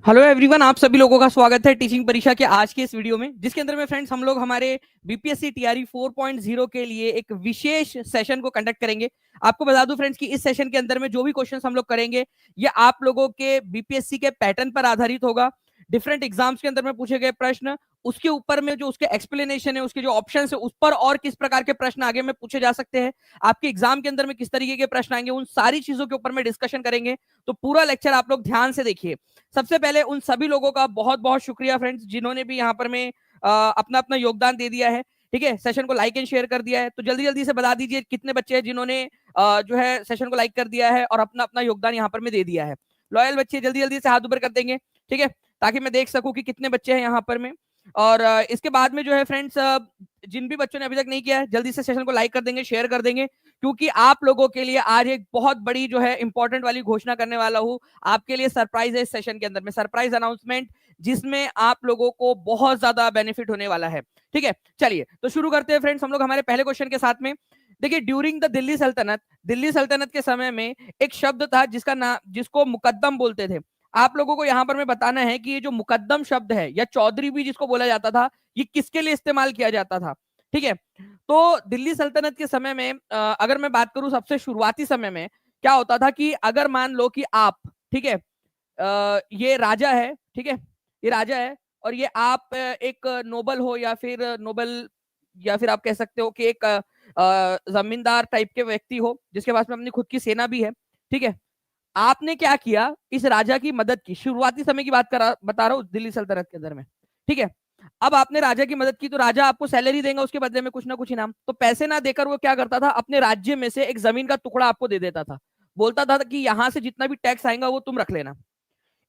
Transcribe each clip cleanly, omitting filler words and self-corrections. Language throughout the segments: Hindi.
हेलो एवरीवन, आप सभी लोगों का स्वागत है टीचिंग परीक्षा के आज के इस वीडियो में, जिसके अंदर में फ्रेंड्स हम लोग हमारे बीपीएससी टीआरई 4.0 के लिए एक विशेष सेशन को कंडक्ट करेंगे। आपको बता दूं फ्रेंड्स कि इस सेशन के अंदर में जो भी क्वेश्चंस हम लोग करेंगे ये आप लोगों के बीपीएससी के पैटर्न पर आधारित होगा। डिफरेंट एग्जाम्स के अंदर में पूछे गए प्रश्न, उसके ऊपर में जो उसके एक्सप्लेनेशन है, उसके जो ऑप्शन है, उस पर और किस प्रकार के प्रश्न आगे में पूछे जा सकते हैं, आपके एग्जाम के अंदर में किस तरीके के प्रश्न आएंगे, उन सारी चीजों के ऊपर में डिस्कशन करेंगे। तो पूरा लेक्चर आप लोग ध्यान से देखिए। सबसे पहले उन सभी लोगों का बहुत बहुत शुक्रिया फ्रेंड्स, जिन्होंने भी यहाँ पर में अपना अपना योगदान दे दिया है। ठीक है, सेशन को लाइक एंड शेयर कर दिया है। तो जल्दी जल्दी से बता दीजिए कितने बच्चे हैं जिन्होंने जो है सेशन को लाइक कर दिया है और अपना अपना योगदान यहाँ पर में दे दिया है। लॉयल बच्चे जल्दी जल्दी से हाथ ऊपर कर देंगे, ठीक है, ताकि मैं देख सकूं कि कितने बच्चे हैं यहाँ पर में। और इसके बाद में जो है फ्रेंड्स, जिन भी बच्चों ने अभी तक नहीं किया है जल्दी से सेशन को लाइक कर देंगे, शेयर कर देंगे, क्योंकि आप लोगों के लिए आज एक बहुत बड़ी जो है इंपॉर्टेंट वाली घोषणा करने वाला हूं। आपके लिए सरप्राइज है इस सेशन के अंदर में, सरप्राइज अनाउंसमेंट, जिसमें आप लोगों को बहुत ज्यादा बेनिफिट होने वाला है। ठीक है, चलिए तो शुरू करते हैं फ्रेंड्स हम लोग हमारे पहले क्वेश्चन के साथ में। देखिए, ड्यूरिंग द दिल्ली सल्तनत के समय में एक शब्द था जिसका नाम, जिसको मुकद्दम बोलते थे। आप लोगों को यहां पर मैं बताना है कि ये जो मुकद्दम शब्द है या चौधरी भी जिसको बोला जाता था, ये किसके लिए इस्तेमाल किया जाता था। ठीक है, तो दिल्ली सल्तनत के समय में अगर मैं बात करूं सबसे शुरुआती समय में क्या होता था कि अगर मान लो कि आप, ठीक है, ये राजा है, ठीक है, ये राजा है और ये आप एक नोबल हो या फिर नोबल, या फिर आप कह सकते हो कि एक जमींदार टाइप के व्यक्ति हो जिसके पास में अपनी खुद की सेना भी है। ठीक है, आपने क्या किया, इस राजा की मदद की, शुरुआती समय की बात करा बता रहा हूँ दिल्ली सल्तनत के अंदर में। ठीक है, अब आपने राजा की मदद की तो राजा आपको सैलरी देगा उसके बदले में कुछ ना कुछ इनाम। तो पैसे ना देकर वो क्या करता था, अपने राज्य में से एक जमीन का टुकड़ा आपको दे देता था। बोलता था कि यहां से जितना भी टैक्स आएगा वो तुम रख लेना।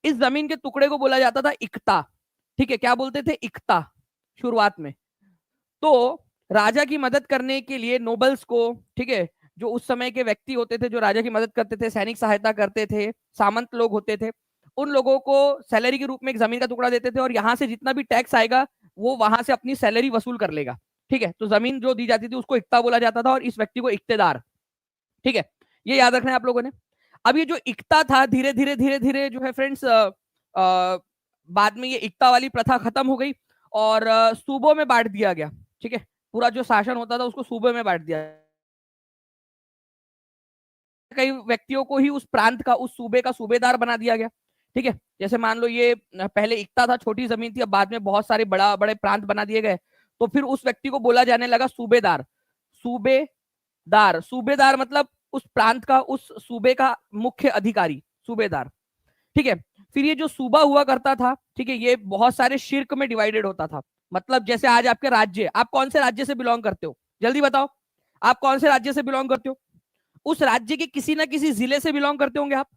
इस जमीन के टुकड़े को बोला जाता था इक्ता। ठीक है, क्या बोलते थे, इक्ता, शुरुआत में। तो राजा की मदद करने के लिए नोबल्स को, ठीक है, जो उस समय के व्यक्ति होते थे जो राजा की मदद करते थे, सैनिक सहायता करते थे, सामंत लोग होते थे, उन लोगों को सैलरी के रूप में एक जमीन का टुकड़ा देते थे और यहां से जितना भी टैक्स आएगा वो वहां से अपनी सैलरी वसूल कर लेगा। ठीक है, तो जमीन जो दी जाती थी उसको इक्ता बोला जाता था और इस व्यक्ति को इक्तेदार। ठीक है, ये याद रखना है आप लोगों ने। अब ये जो इक्ता था धीरे धीरे धीरे धीरे जो है फ्रेंड्स, बाद में ये इक्ता वाली प्रथा खत्म हो गई और सूबों में बांट दिया गया। ठीक है, पूरा जो शासन होता था उसको सूबे में बांट दिया। कई व्यक्तियों को ही उस प्रांत का, उस सूबे का सूबेदार बना दिया गया। ठीक है, जैसे मान लो ये पहले इक्ता था, छोटी जमीन थी, अब बाद में बहुत सारे बड़ा बड़े प्रांत बना दिए गए, तो फिर उस व्यक्ति को बोला जाने लगा सूबेदार। सूबेदार, सूबेदार मतलब उस प्रांत का, उस सूबे का मुख्य अधिकारी, सूबेदार। ठीक है, फिर ये जो सूबा हुआ करता था, ठीक है, ये बहुत सारे शिर्क में डिवाइडेड होता था। मतलब जैसे आज आपके राज्य, आप कौन से राज्य से बिलोंग करते हो, जल्दी बताओ, आप कौन से राज्य से बिलोंग करते हो। उस राज्य के किसी ना किसी जिले से बिलोंग करते होंगे आप।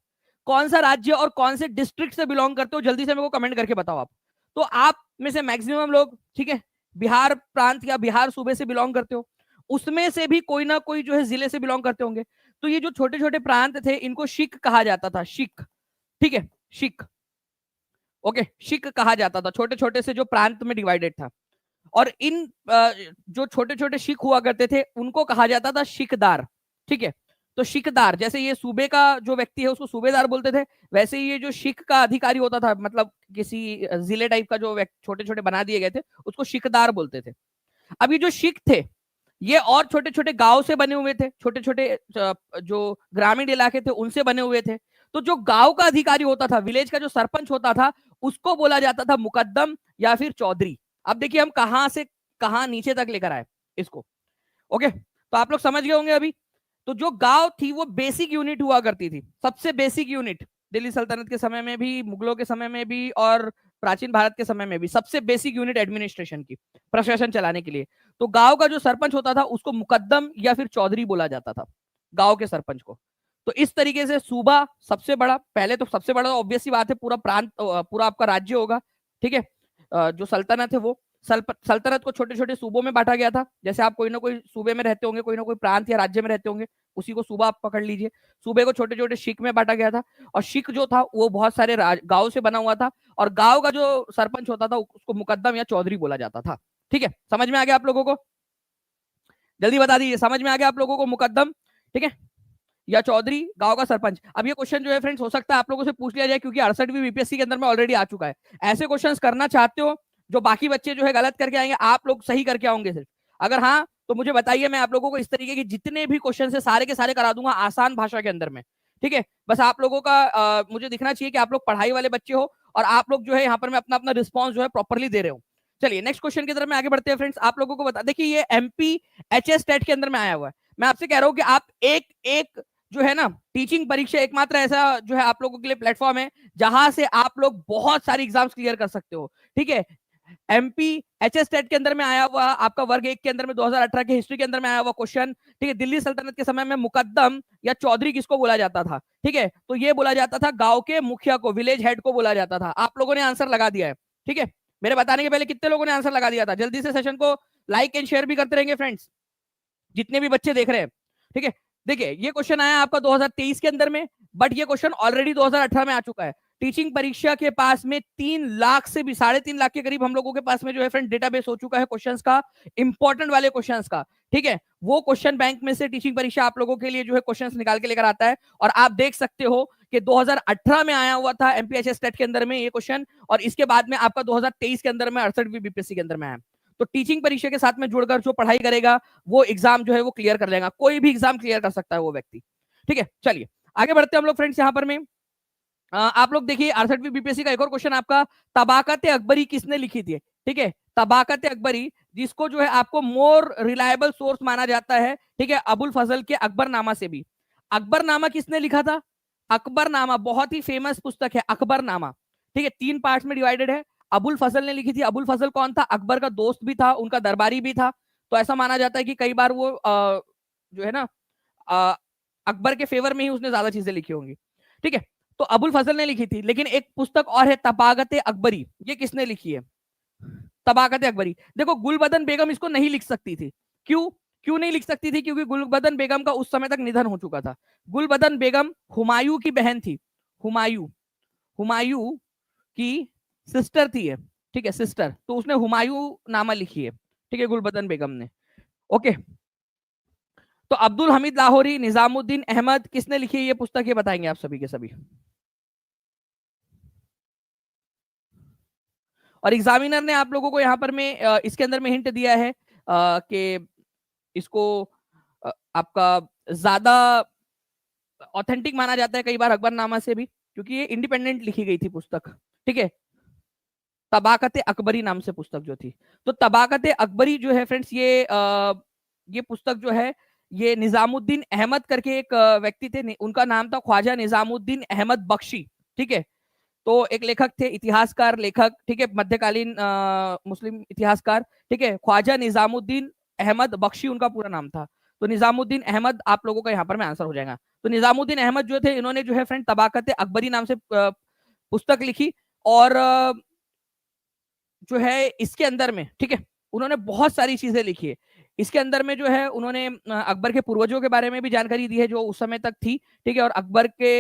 कौन सा राज्य और कौन से डिस्ट्रिक्ट से बिलोंग करते हो, जल्दी से मेरे को कमेंट करके बताओ आप। तो आप में से मैक्सिमम लोग, ठीक है, बिहार प्रांत या बिहार सूबे से बिलोंग करते हो, उसमें से भी कोई ना कोई जो है जिले से बिलोंग करते होंगे। तो ये जो छोटे छोटे प्रांत थे इनको शिक कहा जाता था, शिक। ठीक है, शिक, ओके, शिक कहा जाता था, छोटे छोटे से जो प्रांत में डिवाइडेड था। और इन जो छोटे छोटे शिक हुआ करते थे उनको कहा जाता था शिकदार। ठीक है, तो शिकदार, जैसे ये सूबे का जो व्यक्ति है उसको सूबेदार बोलते थे, वैसे ही ये जो शिक का अधिकारी होता था, मतलब किसी जिले टाइप का जो छोटे छोटे बना दिए गए थे उसको शिकदार बोलते थे। अब ये जो शिक थे ये और छोटे छोटे गांव से बने हुए थे, छोटे छोटे जो ग्रामीण इलाके थे उनसे बने हुए थे। तो जो गांव का अधिकारी होता था, विलेज का जो सरपंच होता था, उसको बोला जाता था मुकद्दम या फिर चौधरी। अब देखिए हम कहां से कहां नीचे तक लेकर आए इसको। ओके, तो आप लोग समझ गए होंगे अभी। तो जो गांव थी वो बेसिक यूनिट हुआ करती थी, सबसे बेसिक यूनिट, दिल्ली सल्तनत के समय में भी, मुगलों के समय में भी और प्राचीन भारत के समय में भी सबसे बेसिक यूनिट एडमिनिस्ट्रेशन की, प्रशासन चलाने के लिए। तो गांव का जो सरपंच होता था उसको मुकद्दम या फिर चौधरी बोला जाता था, गांव के सरपंच को। तो इस तरीके से सूबा सबसे बड़ा, पहले तो सबसे बड़ा ऑब्वियस सी बात है, पूरा प्रांत, पूरा आपका राज्य होगा। ठीक है, जो सल्तनत है वो, सल्तनत को छोटे छोटे सूबों में बांटा गया था। जैसे आप कोई ना कोई सूबे में रहते होंगे, कोई ना कोई प्रांत या राज्य में रहते होंगे, उसी को सूबा आप पकड़ लीजिए। सूबे को छोटे छोटे शिक में बांटा गया था और शिक जो था वो बहुत सारे गांव से बना हुआ था और गांव का जो सरपंच होता था उसको मुकद्दम या चौधरी बोला जाता था। ठीक है, समझ में आ गया आप लोगों को, जल्दी बता दीजिए, समझ में आ गया आप लोगों को मुकद्दम। ठीक है, या चौधरी गांव का सरपंच। अब ये क्वेश्चन जो है फ्रेंड्स हो सकता है आप लोगों से पूछ लिया जाए, क्योंकि 68वीं बीपीएससी के अंदर में ऑलरेडी आ चुका है। ऐसे क्वेश्चन करना चाहते हो जो बाकी बच्चे जो है गलत करके आएंगे, आप लोग सही करके आओगे सिर्फ? अगर हाँ तो मुझे बताइए, मैं आप लोगों को इस तरीके के जितने भी क्वेश्चन है सारे के सारे करा दूंगा आसान भाषा के अंदर में। ठीक है, बस आप लोगों का मुझे दिखना चाहिए कि आप लोग पढ़ाई वाले बच्चे हो और आप लोग जो है यहाँ पर मैं अपना अपना रिस्पॉन्स जो है प्रॉपरली दे रहे हो। चलिए नेक्स्ट क्वेश्चन की तरफ में आगे बढ़ते हैं फ्रेंड्स। आप लोगों को बता देखिए, ये एमपी एचएस टेट के अंदर में आया हुआ है। मैं आपसे कह रहा हूं कि आप एक एक जो है ना टीचिंग परीक्षा एकमात्र ऐसा जो है आप लोगों के लिए प्लेटफॉर्म है जहां से आप लोग बहुत सारी एग्जाम्स क्लियर कर सकते हो। ठीक है, एमपी एचएस टेट के अंदर में आया हुआ आपका वर्ग 1 के अंदर में 2018 के हिस्ट्री के अंदर में आया हुआ क्वेश्चन। ठीक है, दिल्ली सल्तनत के समय में मुकद्दम या चौधरी किसको बोला जाता था? ठीक है, तो ये बोला जाता था गांव के मुखिया को, विलेज हेड को बोला जाता था। आप लोगों ने आंसर लगा दिया है। ठीक है, मेरे बताने के पहले कितने लोगों ने आंसर लगा दिया था? जल्दी से सेशन को लाइक एंड शेयर भी करते रहेंगे फ्रेंड्स, जितने भी बच्चे देख रहे हैं। ठीक है, देखिए ये क्वेश्चन आया आपका 2023 के अंदर में, बट ये क्वेश्चन ऑलरेडी 2018 में आ चुका है। टीचिंग परीक्षा के पास में 3 लाख से भी 3.5 लाख के करीब हम लोगों के पास में जो है फ्रेंड डेटाबेस हो चुका है क्वेश्चंस का, इंपॉर्टेंट वाले क्वेश्चंस का। ठीक है, वो क्वेश्चन बैंक में से टीचिंग परीक्षा आप लोगों के लिए जो है क्वेश्चंस निकाल के लेकर आता है। और आप देख सकते हो कि 2018 में आया हुआ था एमपीएचएस टेट के अंदर में ये क्वेश्चन, और इसके बाद में आपका 2023 के अंदर में 68वीं बीपीएससी के अंदर में आया। तो टीचिंग परीक्षा के साथ में जुड़कर जो पढ़ाई करेगा वो एग्जाम जो है वो क्लियर कर लेगा। कोई भी एग्जाम क्लियर कर सकता है वो व्यक्ति। ठीक है, चलिए आगे बढ़ते हैं हम लोग फ्रेंड्स। यहाँ पर में आप लोग देखिए 68वीं बीपीएससी का एक और क्वेश्चन आपका, तबाकत अकबरी किसने लिखी थी? ठीक है, तबाकत अकबरी जिसको जो है आपको मोर रिलायबल सोर्स माना जाता है, ठीक है, अबुल फजल के अकबरनामा से भी। अकबरनामा किसने लिखा था? अकबरनामा बहुत ही फेमस पुस्तक है अकबरनामा। ठीक है, 3 पार्ट्स में डिवाइडेड है। अबुल फजल ने लिखी थी। अबुल फजल कौन था? अकबर का दोस्त भी था, उनका दरबारी भी था। तो ऐसा माना जाता है कि कई बार वो जो है ना अकबर के फेवर में ही उसने ज्यादा चीजें लिखी होंगी। ठीक है, तो अबुल फजल ने लिखी थी। लेकिन एक पुस्तक और है तबाकत अकबरी, ये किसने लिखी है? तबाकत अकबरी, देखो गुलबदन बेगम इसको नहीं लिख सकती थी। क्यों क्यों नहीं लिख सकती थी? क्योंकि गुलबदन बेगम का उस समय तक निधन हो चुका था। गुलबदन बेगम हुमायूं की बहन थी। हुमायूं हुमायूं की सिस्टर थी है। ठीक है, सिस्टर, तो उसने हुमायूं नामा लिखी है। ठीक है, गुलबदन बेगम ने। ओके, तो अब्दुल हमीद लाहौरी, निजामुद्दीन अहमद किसने लिखी है ये पुस्तक? ये बताएंगे आप सभी के सभी। और एग्जामिनर ने आप लोगों को यहाँ पर में इसके अंदर में हिंट दिया है कि इसको आपका ज्यादा ऑथेंटिक माना जाता है कई बार अकबरनामा से भी, क्योंकि ये इंडिपेंडेंट लिखी गई थी पुस्तक। ठीक है, तबाकत अकबरी नाम से पुस्तक जो थी। तो तबाकत अकबरी जो है फ्रेंड्स, ये पुस्तक जो है ये निजामुद्दीन अहमद करके एक व्यक्ति थे, उनका नाम था ख्वाजा निजामुद्दीन अहमद बख्शी। ठीक है, तो एक लेखक थे, इतिहासकार लेखक। ठीक है, मध्यकालीन मुस्लिम इतिहासकार। ठीक है, ख्वाजा निजामुद्दीन अहमद बख्शी उनका पूरा नाम था। तो निजामुद्दीन अहमद आप लोगों का यहाँ पर में आंसर हो जाएगा। तो निजामुद्दीन अहमद जो थे, इन्होंने जो है फ्रेंड तबाकत अकबरी नाम से पुस्तक लिखी। और जो है इसके अंदर में, ठीक है, उन्होंने बहुत सारी चीजें लिखी है। इसके अंदर में जो है उन्होंने अकबर के पूर्वजों के बारे में भी जानकारी दी है जो उस समय तक थी। ठीक है, और अकबर के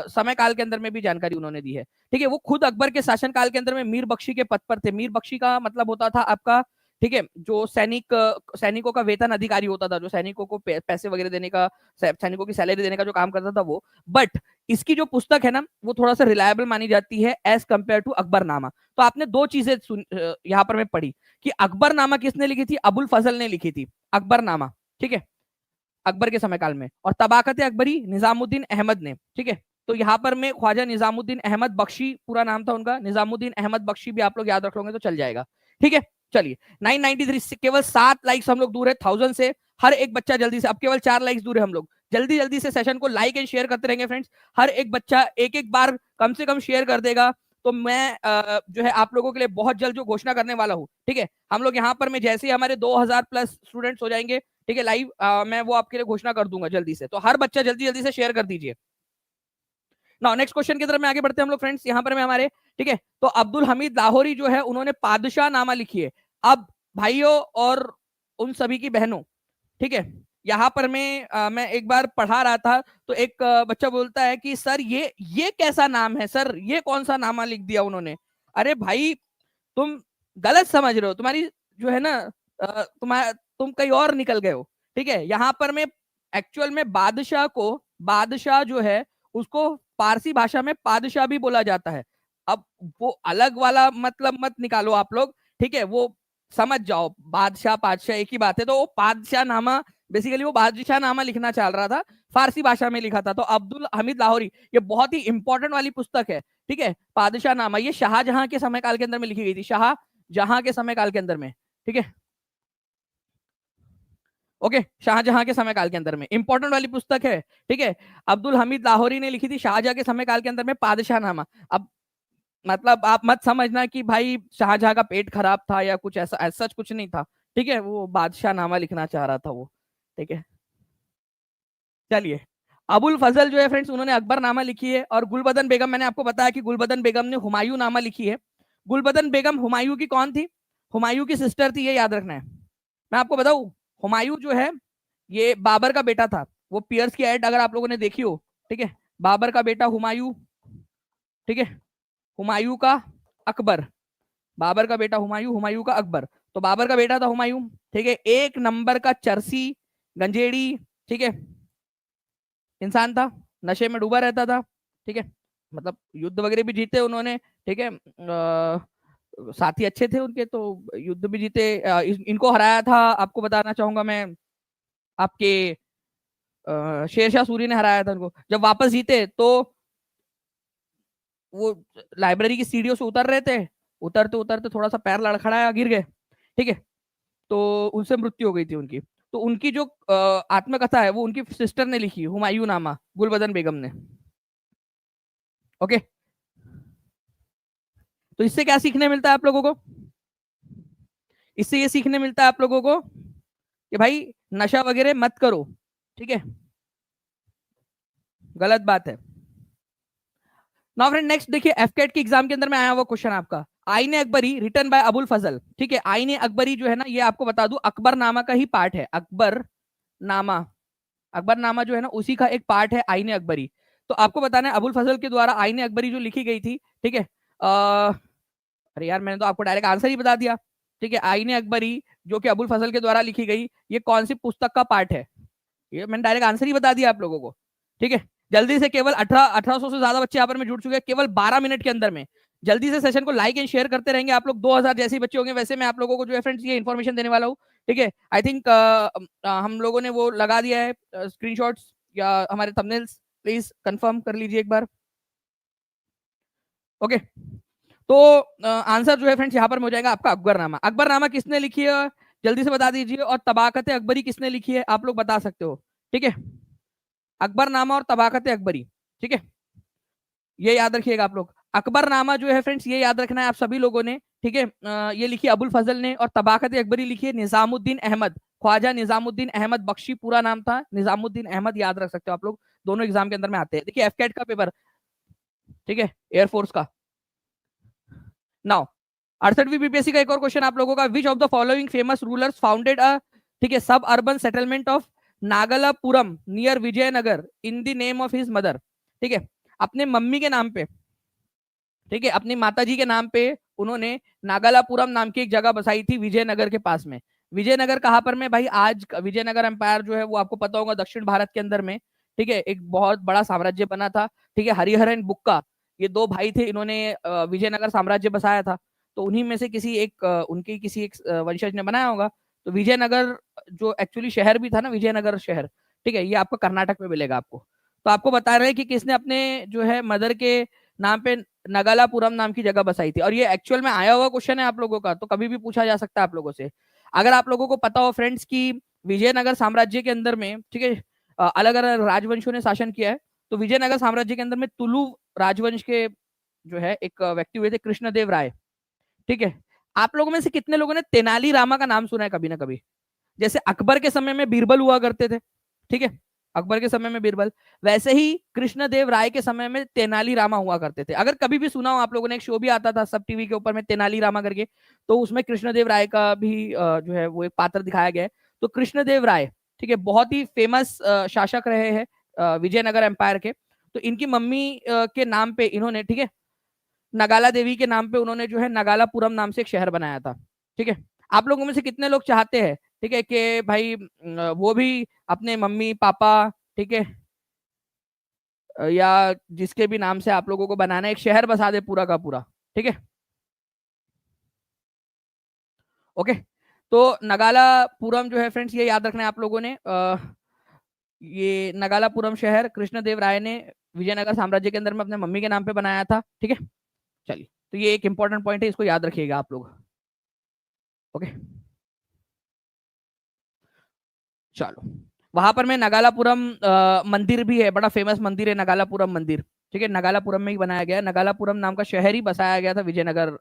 समय काल के अंदर में भी जानकारी उन्होंने दी है। ठीक है, वो खुद अकबर के शासन काल के अंदर में मीर बख्शी के पद पर थे। मीर बख्शी का मतलब होता था आपका, ठीक है, जो सैनिकों का वेतन अधिकारी होता था, जो सैनिकों को पैसे वगैरह देने का, सैनिकों की सैलरी देने का जो काम करता था वो। बट इसकी जो पुस्तक है ना वो थोड़ा सा रिलायबल मानी जाती है एज कंपेयर टू अकबरनामा। तो आपने दो चीजें यहाँ पर मैं पढ़ी कि अकबरनामा किसने लिखी थी? अबुल फजल ने लिखी थी अकबरनामा। ठीक है, अकबर के समय काल में। और तबाकत अकबरी निजामुद्दीन अहमद ने। ठीक है, तो यहाँ पर में ख्वाजा निजामुद्दीन अहमद बख्शी पूरा नाम था उनका, निजामुद्दीन अहमद बख्शी भी आप लोग याद रख लोगे तो चल जाएगा। ठीक है, चलिए 993 केवल 7 लाइक्स हम लोग दूर है 1000 से। हर एक बच्चा जल्दी से, अब केवल 4 लाइक्स दूर है हम लोग। जल्दी जल्दी से सेशन को लाइक एंड शेयर करते रहेंगे फ्रेंड्स। हर एक बच्चा एक एक बार कम से कम शेयर कर देगा तो मैं जो है आप लोगों के लिए बहुत जल्द जो घोषणा करने वाला हूँ। ठीक है, हम लोग यहाँ पर में जैसे ही हमारे 2000 प्लस स्टूडेंट्स हो जाएंगे, ठीक है, लाइव मैं वो आपके लिए घोषणा कर दूंगा जल्दी से। तो हर बच्चा जल्दी जल्दी से शेयर कर दीजिए ना। नेक्स्ट क्वेश्चन की तरफ में आगे बढ़ते हैं हम लोग फ्रेंड्स। यहाँ पर में हमारे, ठीक है, तो अब्दुल हमीद लाहौरी जो है उन्होंने पादशाह नामा लिखी है। अब भाइयों और उन सभी की बहनों, ठीक है, यहाँ पर मैं एक बार पढ़ा रहा था तो एक बच्चा बोलता है कि सर ये कैसा नाम है सर, ये कौन सा नामा लिख दिया उन्होंने। अरे भाई तुम गलत समझ रहे हो, तुम्हारी जो है ना तुम कहीं और निकल गए हो। ठीक है, यहाँ पर मैं एक्चुअल में बादशाह को बादशाह जो है उसको पारसी भाषा में पादशाह भी बोला जाता है। अब वो अलग वाला मतलब मत निकालो आप लोग, ठीक है, वो समझ जाओ, बादशाह पादशाह एक ही बात है। तो वो बादशाह नामा, बेसिकली वो बादशाह नामा लिखना चाह रहा था, फारसी भाषा में लिखा था। तो अब्दुल हमीद लाहौरी, ये बहुत ही इंपॉर्टेंट वाली पुस्तक है, ठीक है, बादशाह नामा, ये शाहजहां के समय काल के अंदर में लिखी गई थी, शाहजहां के समय काल के अंदर में, ठीक है, ओके, शाहजहां के समय काल के अंदर में इंपॉर्टेंट वाली पुस्तक है, ठीक है। अब्दुल हमीद लाहौरी ने लिखी थी शाहजहां के समय काल के अंदर में पादशाह नामा। अब मतलब आप मत समझना कि भाई शाहजहां का पेट खराब था या कुछ ऐसा, ऐसा कुछ नहीं था, ठीक है, वो बादशाह नामा लिखना चाह रहा था वो, ठीक है। चलिए, अबुल फजल जो है फ्रेंड्स, उन्होंने अकबर नामा लिखी है। और गुलबदन बेगम, मैंने आपको बताया कि गुलबदन बेगम ने हुमायूं नामा लिखी है। गुलबदन बेगम हुमायूं की कौन थी? हुमायूं की सिस्टर थी, ये याद रखना है। मैं आपको बताऊं, हुमायूं जो है ये बाबर का बेटा था। वो पियर्स की एड अगर आप लोगों ने देखी हो, ठीक है, बाबर का बेटा हुमायूं, ठीक है, हुमायूं का अकबर, बाबर का बेटा हुमायूं, हुमायूं का अकबर। तो बाबर का बेटा था हुमायूं, ठीक है, एक नंबर का चरसी, गंजेड़ी, ठीक है, इंसान था, नशे में डूबा रहता था, ठीक है, मतलब युद्ध वगैरह भी जीते उन्होंने, ठीक है, साथी अच्छे थे उनके, तो युद्ध भी जीते। इनको हराया था, आपको बताना चाहूंगा मैं, आपके शेरशाह सूरी ने हराया था उनको। जब वापस जीते तो वो लाइब्रेरी की सीढ़ियों से उतर रहे थे, उतरते उतरते थोड़ा सा पैर लड़खड़ाया, गिर गए, ठीक है, तो उनसे मृत्यु हो गई थी उनकी। तो उनकी जो आत्मकथा है वो उनकी सिस्टर ने लिखी, हुमायूं नामा, गुलबदन बेगम ने, ओके। तो इससे क्या सीखने मिलता है आप लोगों को? इससे ये सीखने मिलता है आप लोगों को कि भाई नशा वगैरह मत करो, ठीक है, गलत बात है। नाउ फ्रेंड नेक्स्ट देखिए, एफकेट के एग्जाम के अंदर में आया हुआ क्वेश्चन आपका, आईने अकबरी रिटन बाय अबुल फजल, ठीक है, आईने अकबरी जो है ना, ये आपको बता दूं अकबर नामा का ही पार्ट है, अकबर नामा, अकबर नामा जो है ना उसी का एक पार्ट है आईने अकबरी। तो आपको बताना है अबुल फजल के द्वारा आईने अकबरी जो लिखी गई थी, ठीक है, अरे यार मैंने तो आपको डायरेक्ट आंसर ही बता दिया, ठीक है, आईने अकबरी जो कि अबुल फजल के द्वारा लिखी गई, ये कौन सी पुस्तक का पार्ट है? ये मैंने डायरेक्ट आंसर ही बता दिया आप लोगों को, ठीक है। जल्दी से, केवल 1800 से ज्यादा बच्चे यहाँ पर में जुड़ चुके हैं केवल 12 मिनट के अंदर में। जल्दी से सेशन को लाइक एंड शेयर करते रहेंगे आप लोग, 2000 जैसे ही बच्चे होंगे वैसे मैं आप लोगों को जो है फ्रेंड्स ये इन्फॉर्मेशन देने वाला हूँ, ठीक है। आई थिंक हम लोगों ने वो लगा दिया है स्क्रीनशॉट्स या हमारे थंबनेल्स, प्लीज कंफर्म कर लीजिए एक बार, ओके। तो आंसर जो है फ्रेंड्स यहाँ पर हो जाएगा आपका अकबरनामा। अकबरनामा किसने लिखी है जल्दी से बता दीजिए, और तबाकत अकबरी किसने लिखी है आप लोग बता सकते हो, ठीक है, अकबरनामा और तबाकत अकबरी, ठीक है, ये याद रखिएगा आप लोग। अकबरनामा जो है फ्रेंड्स ये याद रखना है आप सभी लोगों ने, ठीक है, ये लिखी अबुल फजल ने, और तबाकत अकबरी लिखी है निजामुद्दीन अहमद, ख्वाजा निजामुद्दीन अहमद बख्शी पूरा नाम था, निजामुद्दीन अहमद याद रख सकते हो आप लोग, दोनों एग्जाम के अंदर में आते हैं। देखिए एफकेट का पेपर, ठीक है, एयरफोर्स का। नाउ 68वीं बीपीएससी का एक और क्वेश्चन आप लोगों का, which of the following famous rulers founded a, ठीक है, suburban settlement of Nagalapuram near Vijayanagar in the name of his mother, ठीक है, अपने मम्मी के नाम पे, ठीक है, अपनी माता जी के नाम पे उन्होंने नागलापुरम नाम की एक जगह बसाई थी विजयनगर के पास में। विजयनगर कहां पर में भाई, आज विजयनगर एम्पायर जो है वो आपको पता होगा दक्षिण भारत के अंदर में, ठीक है, एक बहुत बड़ा साम्राज्य बना था, ठीक है, हरिहरन बुक्का, ये दो भाई थे, इन्होंने विजयनगर साम्राज्य बसाया था। तो उन्हीं में से किसी एक उनकी किसी एक वंशज ने बनाया होगा। तो विजयनगर जो एक्चुअली शहर भी था ना, विजयनगर शहर, ठीक है, ये आपको कर्नाटक में मिलेगा आपको। तो आपको बता रहे हैं कि किसने अपने जो है मदर के नाम पे नगालापुरम नाम की जगह बसाई थी, और ये एक्चुअल में आया हुआ क्वेश्चन है आप लोगों का, तो कभी भी पूछा जा सकता है आप लोगों से। अगर आप लोगों को पता हो फ्रेंड्स की विजयनगर साम्राज्य के अंदर में, ठीक है, अलग अलग राजवंशों ने शासन किया है। तो विजयनगर साम्राज्य के अंदर में तुलु राजवंश के जो है एक व्यक्ति हुए थे कृष्णदेव राय, ठीक है। आप लोगों में से कितने लोगों ने तेनाली रामा का नाम सुना है कभी ना कभी? जैसे अकबर के समय में बीरबल हुआ करते थे, ठीक है, अकबर के समय में बीरबल, वैसे ही कृष्णदेव राय के समय में तेनाली रामा हुआ करते थे। अगर कभी भी सुना हो आप लोगों ने, एक शो भी आता था सब टीवी के ऊपर में तेनाली रामा करके, तो उसमें कृष्णदेव राय का भी जो है वो एक पात्र दिखाया गया है। तो कृष्णदेव राय, ठीक है, बहुत ही फेमस शासक रहे हैं विजयनगर एम्पायर के। तो इनकी मम्मी के नाम पे इन्होंने, ठीक है, नगाला देवी के नाम पे उन्होंने जो है नगालापुरम नाम से एक शहर बनाया था, ठीक है। आप लोगों में से कितने लोग चाहते हैं, ठीक है, कि भाई वो भी अपने मम्मी पापा, ठीक है, या जिसके भी नाम से आप लोगों को बनाना है, एक शहर बसा दे पूरा का पूरा। ठीक है, ओके। तो नगालापुरम जो है फ्रेंड्स, ये याद रखना है आप लोगों ने। ये नगालापुरम शहर कृष्णदेव राय ने विजयनगर साम्राज्य के अंदर में अपने मम्मी के नाम पे बनाया था। ठीक है, चलिए, तो ये एक इंपॉर्टेंट पॉइंट है, इसको याद रखिएगा आप लोग। ओके, चलो। वहां पर में नगालापुरम मंदिर भी है, बड़ा फेमस मंदिर है नगालापुरम मंदिर। ठीक है, नगालापुरम में ही बनाया गया है। नगालापुरम नाम का शहर ही बसाया गया था विजयनगर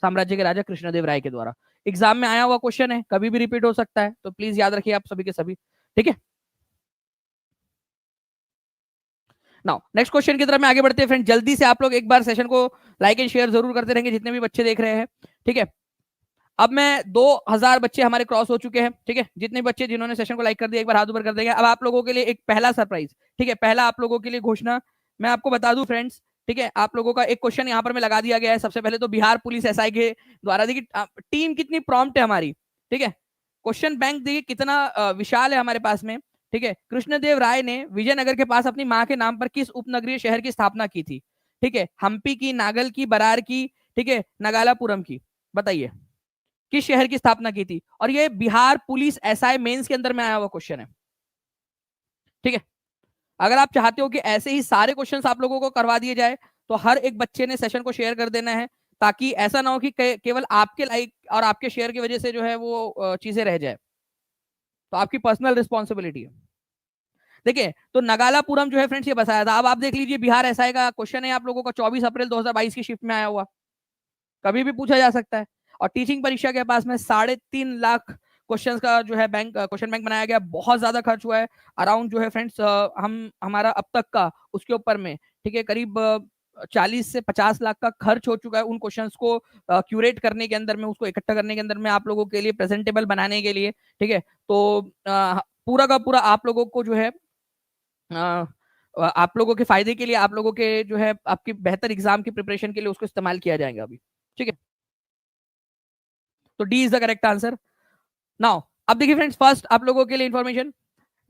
साम्राज्य के राजा कृष्णदेव राय के द्वारा। एग्जाम में आया हुआ क्वेश्चन है, कभी भी रिपीट हो सकता है, तो प्लीज याद रखिए आप सभी के सभी। ठीक है, नाउ नेक्स्ट क्वेश्चन की तरफ में आगे बढ़ते हैं फ्रेंड। जल्दी से आप लोग एक बार सेशन को लाइक एंड शेयर जरूर करते रहेंगे, जितने भी बच्चे देख रहे हैं। ठीक है, अब मैं 2000 बच्चे हमारे क्रॉस हो चुके हैं। ठीक है, जितने बच्चे जिन्होंने सेशन को लाइक कर दिया, एक बार हाथ ऊपर कर देंगे। अब आप लोगों के लिए एक पहला सरप्राइज। ठीक है, पहला आप लोगों के लिए घोषणा मैं आपको बता दूं फ्रेंड्स। ठीक है, आप लोगों का एक क्वेश्चन यहाँ पर मैं लगा दिया गया है। सबसे पहले तो बिहार पुलिस एसआई के द्वारा, देखिए टीम कितनी प्रॉम्प्ट है हमारी। ठीक है, क्वेश्चन बैंक देखिए कितना विशाल है हमारे पास में। ठीक है, कृष्णदेव राय ने विजयनगर के पास अपनी माँ के नाम पर किस उपनगरीय शहर की स्थापना की थी? ठीक है, हम्पी की, नागल की, बरार की, ठीक है, नगालापुरम की, बताइए किस शहर की स्थापना की थी? और ये बिहार पुलिस एसआई मेंस के अंदर में आया हुआ क्वेश्चन है। ठीक है, अगर आप चाहते हो कि ऐसे ही सारे क्वेश्चंस आप लोगों को करवा दिए जाए, तो हर एक बच्चे ने सेशन को शेयर कर देना है, ताकि ऐसा ना हो कि केवल आपके लाइक और आपके शेयर की वजह से जो है वो चीजें रह जाए। तो आपकी पर्सनल रिस्पॉन्सिबिलिटी है। देखिए, तो नगालापुरम जो है फ्रेंड्स ये बसाया था। अब आप देख लीजिए, बिहार एसआई का क्वेश्चन है आप लोगों का 24 अप्रैल 2022 की शिफ्ट में आया हुआ, कभी भी पूछा जा सकता है। और टीचिंग परीक्षा के पास में 3.5 लाख क्वेश्चन का जो है बैंक क्वेश्चन बैंक बनाया गया। बहुत ज्यादा खर्च हुआ है, अराउंड जो है फ्रेंड्स हम हमारा अब तक का उसके ऊपर में, ठीक है, करीब 40 से 50 लाख का खर्च हो चुका है उन क्वेश्चंस को क्यूरेट करने के अंदर में, उसको इकट्ठा करने के अंदर में, आप लोगों के लिए प्रेजेंटेबल बनाने के लिए। ठीक है, तो पूरा का पूरा आप लोगों को जो है आप लोगों के फायदे के लिए, आप लोगों के जो है आपकी बेहतर एग्जाम की प्रिपरेशन के लिए उसको इस्तेमाल किया जाएगा अभी। ठीक है, तो D is the correct answer. Now अब देखिए फ्रेंड्स, फर्स्ट आप लोगों के लिए इंफॉर्मेशन,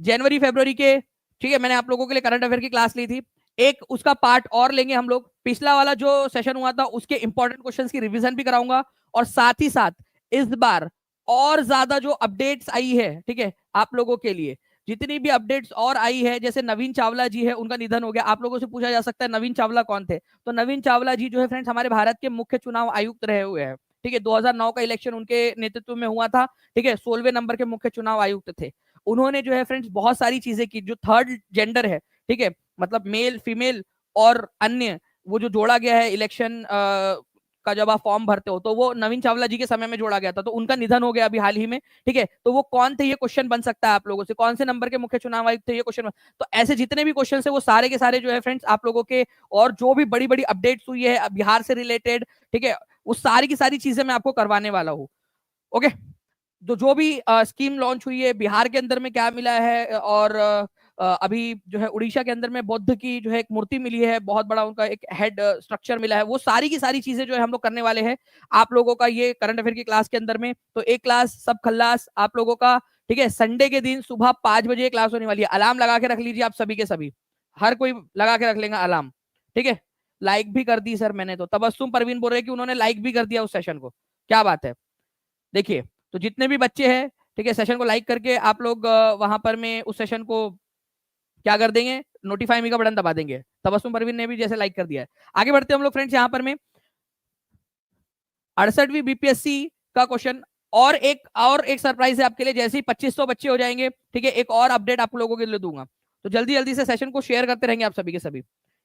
जनवरी फरवरी के, ठीक है, मैंने आप लोगों के लिए करंट अफेयर की क्लास ली थी। एक उसका पार्ट और लेंगे हम लोग, पिछला वाला जो सेशन हुआ था उसके इंपॉर्टेंट क्वेश्चंस की रिवीजन भी कराऊंगा। और साथ ही साथ इस बार और ज्यादा जो अपडेट्स आई है, ठीक है, आप लोगों के लिए जितनी भी अपडेट्स और आई है, जैसे नवीन चावला जी है, उनका निधन हो गया। आप लोगों से पूछा जा सकता है नवीन चावला कौन थे? तो नवीन चावला जी जो है फ्रेंड्स हमारे भारत के मुख्य चुनाव आयुक्त रहे हुए हैं। ठीक है, 2009 का इलेक्शन उनके नेतृत्व में हुआ था। ठीक है, 16वें नंबर के मुख्य चुनाव आयुक्त थे। उन्होंने जो है फ्रेंड्स बहुत सारी चीजें की, जो थर्ड जेंडर है, ठीक है, मतलब मेल फीमेल और अन्य, वो जो जोड़ा गया है इलेक्शन का, जब आप फॉर्म भरते हो तो वो नवीन चावला जी के समय में जोड़ा गया था। तो उनका निधन हो गया अभी हाल ही में। ठीक है, तो वो कौन थे, ये क्वेश्चन बन सकता है आप लोगों से, कौन से नंबर के मुख्य चुनाव आयुक्त थे, ये क्वेश्चन। तो ऐसे जितने भी क्वेश्चन है वो सारे के सारे जो है फ्रेंड्स आप लोगों के, और जो भी बड़ी बड़ी अपडेट्स हुई है बिहार से रिलेटेड, ठीक है, वो सारी की सारी चीजें मैं आपको करवाने वाला हूँ। ओके, तो जो भी स्कीम लॉन्च हुई है बिहार के अंदर में क्या मिला है, और अभी जो है उड़ीसा के अंदर में बुद्ध की जो है एक मूर्ति मिली है, बहुत बड़ा उनका एक हेड स्ट्रक्चर मिला है, वो सारी की सारी चीजें जो है हम लोग करने वाले हैं आप लोगों का ये करंट अफेयर की क्लास के अंदर में। तो एक क्लास सब खल्लास आप लोगों का, ठीक है, संडे के दिन सुबह 5 बजे क्लास होने वाली है। अलार्म लगा के रख लीजिए आप सभी के सभी, हर कोई लगा के रख लेगा अलार्म। ठीक है, लाइक भी कर दी सर मैंने, तो तबस्सुम परवीन बोल रहे कि उन्होंने लाइक भी कर दिया उस सेशन को, क्या बात है। देखिए, तो जितने भी बच्चे हैं, ठीक है, सेशन को लाइक करके आप लोग वहां पर में उस सेशन को क्या कर देंगे, नोटिफाई मी का बटन दबा देंगे। तबस्सुम परवीन ने भी जैसे लाइक कर दिया है। आगे बढ़ते हम लोग फ्रेंड्स, यहाँ पर में 68वीं बीपीएससी का क्वेश्चन, और एक सरप्राइज है आपके लिए। जैसे ही 2500 बच्चे हो जाएंगे, ठीक है, एक और अपडेट आप लोगों के लिए दूंगा। तो जल्दी जल्दी से सेशन को शेयर करते रहेंगे आप सभी के सभी।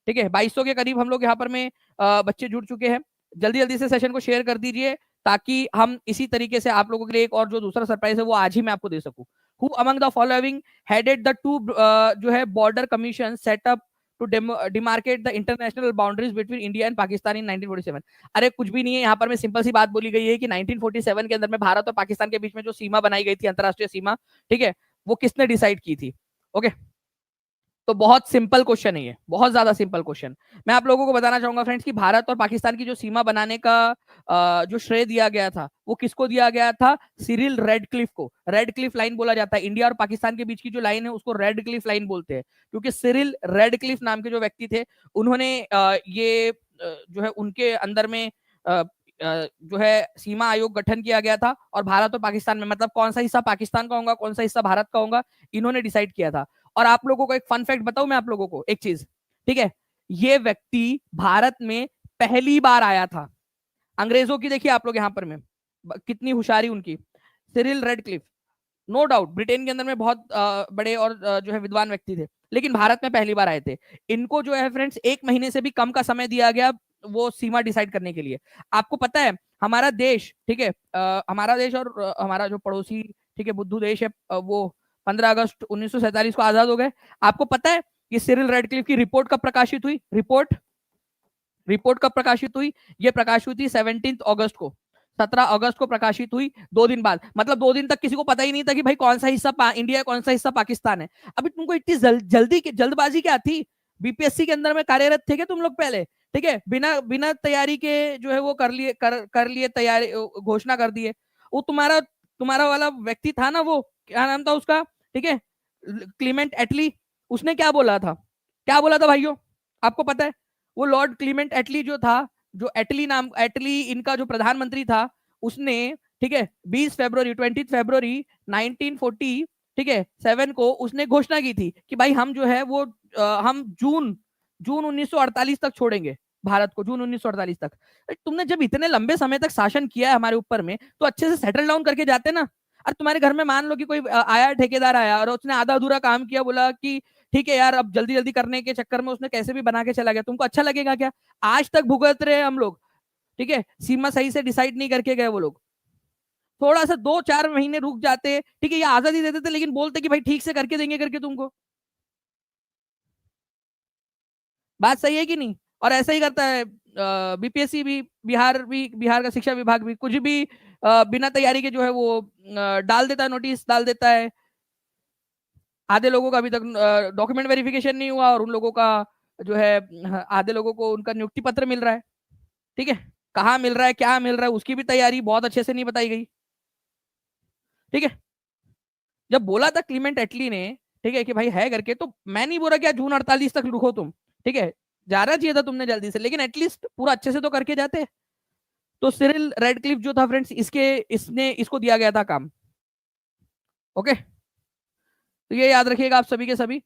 ठीक है, 2200 के करीब हम लोग यहाँ पर में बच्चे जुड़ चुके हैं। जल्दी जल्दी से सेशन को शेयर कर दीजिए, ताकि हम इसी तरीके से आप लोगों के लिए एक और जो दूसरा सरप्राइज है वो आज ही मैं आपको दे सकूं। Who among the following headed the two जो है border commission setup to demarcate the international boundaries between India and Pakistan in 1947? अरे कुछ भी नहीं है, यहाँ पर में सिंपल सी बात बोली गई है कि 1947 के अंदर में भारत और पाकिस्तान के बीच में जो सीमा बनाई गई थी, अंतरराष्ट्रीय सीमा, ठीक है, वो किसने डिसाइड की थी? ओके, तो बहुत सिंपल क्वेश्चन है ये, बहुत ज्यादा सिंपल क्वेश्चन। मैं आप लोगों को बताना चाहूंगा फ्रेंड्स कि भारत और पाकिस्तान की जो सीमा बनाने का जो श्रेय दिया गया था वो किसको दिया गया था? सिरिल रेडक्लिफ को। रेडक्लिफ लाइन बोला जाता है, इंडिया और पाकिस्तान के बीच की जो लाइन है उसको रेडक्लिफ लाइन बोलते हैं, क्योंकि सिरिल रेडक्लिफ नाम के जो व्यक्ति थे उन्होंने ये जो है उनके अंदर में जो है सीमा आयोग गठन किया गया था, और भारत और पाकिस्तान में मतलब कौन सा हिस्सा पाकिस्तान का होगा कौन सा हिस्सा भारत का होगा इन्होंने डिसाइड किया था। और आप लोगों को एक फन फैक्ट बताऊं मैं आप लोगों को एक चीज, ठीक है, ये व्यक्ति भारत में पहली बार आया था। अंग्रेजों की देखिए आप लोग यहां पर में कितनी होशियारी उनकी। Cyril Radcliffe no doubt Britain के अंदर में बहुत बड़े और जो है विद्वान व्यक्ति थे, लेकिन भारत में पहली बार आए थे। इनको जो है फ्रेंड्स 1 महीने से भी कम का समय दिया गया वो सीमा डिसाइड करने के लिए। आपको पता है हमारा देश, ठीक है, हमारा देश और हमारा जो पड़ोसी, ठीक है, बुद्धू देश है, वो 15 अगस्त 1947 को आजाद हो गए। आपको पता है कि सिरिल रेडक्लिफ की रिपोर्ट कब प्रकाशित हुई? रिपोर्ट कब प्रकाशित हुई? ये प्रकाशित हुई थी 17 अगस्त को, 17 अगस्त को प्रकाशित हुई, 2 दिन बाद। मतलब 2 दिन तक किसी को पता ही नहीं था कि भाई कौन सा हिस्सा इंडिया है कौन सा हिस्सा पाकिस्तान है। अभी तुमको इतनी जल्दी जल्दबाजी क्या थी? बीपीएससी के अंदर में कार्यरत थे क्या तुम लोग पहले? ठीक है, बिना बिना तैयारी के जो है वो कर लिए तैयारी, घोषणा कर दिए। वो तुम्हारा तुम्हारा वाला व्यक्ति था ना, वो क्या नाम था उसका, ठीक है, क्लीमेंट एटली, उसने क्या बोला था? क्या बोला था भाइयों, आपको पता है? वो लॉर्ड क्लीमेंट एटली जो था, जो एटली इनका जो प्रधानमंत्री था, उसने, ठीक है, 20 फरवरी 1940, ठीक है 7 को उसने घोषणा की थी कि भाई हम जो है वो हम जून जून 1948 तक छोड़ेंगे भारत को, जून 1948 तक। तुमने जब इतने लंबे समय तक शासन किया है हमारे ऊपर में, तो अच्छे से सेटल डाउन करके जाते ना। और तुम्हारे घर में मान लो कि कोई आया ठेकेदार आया और उसने आधा अधूरा काम किया, बोला कि ठीक है यार अब जल्दी जल्दी करने के चक्कर में उसने कैसे भी बना के चला गया, तुमको अच्छा लगेगा क्या? आज तक भुगत रहे हैं हम लोग, ठीक है, सीमा सही से डिसाइड नहीं करके गए वो लोग। थोड़ा सा 2-4 महीने रुक जाते, ठीक है, ये आजादी देते थे, लेकिन बोलते कि भाई ठीक से करके देंगे करके तुमको। बात सही है कि नहीं? और ऐसा ही करता है बीपीएससी भी, बिहार का शिक्षा विभाग भी कुछ भी बिना तैयारी के जो है वो डाल देता है, नोटिस डाल देता है। आधे लोगों का अभी तक डॉक्यूमेंट वेरिफिकेशन नहीं हुआ, और उन लोगों का जो है आधे लोगों को उनका नियुक्ति पत्र मिल रहा है, ठीक है, कहाँ मिल रहा है क्या मिल रहा है उसकी भी तैयारी बहुत अच्छे से नहीं बताई गई, ठीक है। जब बोला था क्लीमेंट एटली ने, ठीक है, कि भाई है करके, तो मैं नहीं बोल रहा कि जून 48 तक रुको तुम, ठीक है, जाना चाहिए था तुमने जल्दी से, लेकिन एटलीस्ट पूरा अच्छे से तो करके जाते। तो सिरिल रेडक्लिफ जो था फ्रेंड्स, इसने इसको दिया गया था काम। ओके, तो ये याद रखिएगा आप सभी के सभी।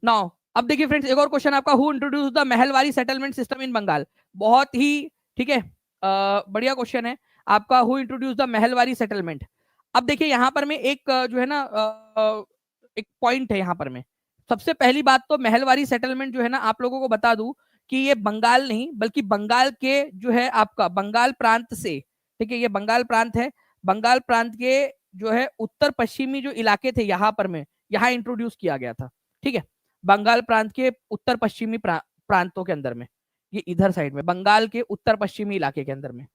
नाउ अब देखिए फ्रेंड्स, एक और क्वेश्चन आपका, who introduced the Mahalwari settlement system in Bengal. बहुत ही, ठीक है, बढ़िया क्वेश्चन है आपका, who introduced the Mahalwari settlement. अब देखिए यहाँ पर में एक जो है ना एक पॉइंट है यहाँ पर में। सबसे पहली बात तो महलवारी सेटलमेंट जो है ना, आप लोगों को बता दूं कि ये बंगाल नहीं बल्कि बंगाल के जो है आपका बंगाल प्रांत से, ठीक है, ये बंगाल प्रांत है, बंगाल प्रांत के जो है उत्तर पश्चिमी जो इलाके थे यहाँ पर में, यहाँ इंट्रोड्यूस किया गया था, ठीक है, बंगाल प्रांत के उत्तर पश्चिमी प्रांतों के अंदर में, ये इधर साइड में बंगाल के उत्तर पश्चिमी इलाके के अंदर में।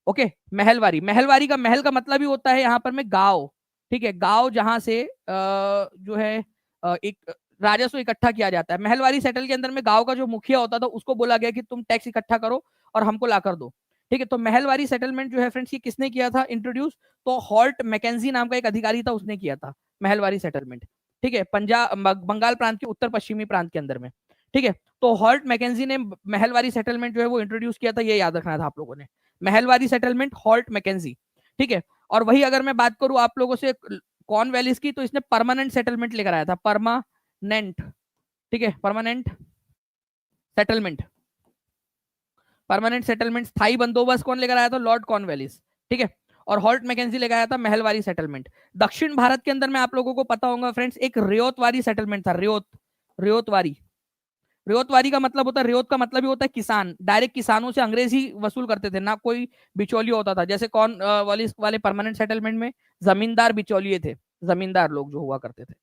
ओके, महलवारी, महलवारी का महल का मतलब ही होता है यहाँ पर में गांव, ठीक है, गांव जहां से जो है एक राजस्व इकट्ठा किया जाता है। महलवारी सेटल के अंदर में गांव का जो मुखिया होता था उसको बोला गया कि तुम टैक्स इकट्ठा करो और हमको ला कर दो, ठीक है। तो महलवारी सेटलमेंट जो है फ्रेंड्स, ये किसने किया था इंट्रोड्यूस? तो हॉल्ट मैकेजी नाम का एक अधिकारी था, उसने किया था महलवारी सेटलमेंट, ठीक है, पंजाब बंगाल प्रांत के उत्तर पश्चिमी प्रांत के अंदर में, ठीक है। तो हॉल्ट मैकेजी ने महलवारी सेटलमेंट जो है वो इंट्रोड्यूस किया था, ये याद रखना था आप लोगों ने, महलवारी सेटलमेंट हॉल्ट मैकेजी, ठीक है। और वही अगर मैं बात करूं आप लोगों से कॉर्नवालिस की, तो इसने परमानेंट सेटलमेंट लेकर आया था, परमानेंट, ठीक है, परमानेंट सेटलमेंट, परमानेंट सेटलमेंट, स्थायी बंदोबस्त कौन लेकर आया था? लॉर्ड कॉर्नवालिस, ठीक है। और हॉल्ट मैकेजी लेकर आया था महलवारी सेटलमेंट। दक्षिण भारत के अंदर में आप लोगों को पता होगा फ्रेंड्स, एक रियोतवारी सेटलमेंट था, रियोतवारी, रियोतवारी का मतलब होता है, रियोत का मतलब ही होता है किसान, डायरेक्ट किसानों से अंग्रेज ही वसूल करते थे, ना कोई बिचौलिया होता था। जैसे कौन वाले परमानेंट सेटलमेंट में जमींदार बिचौलिए थे, जमींदार लोग जो हुआ करते थे,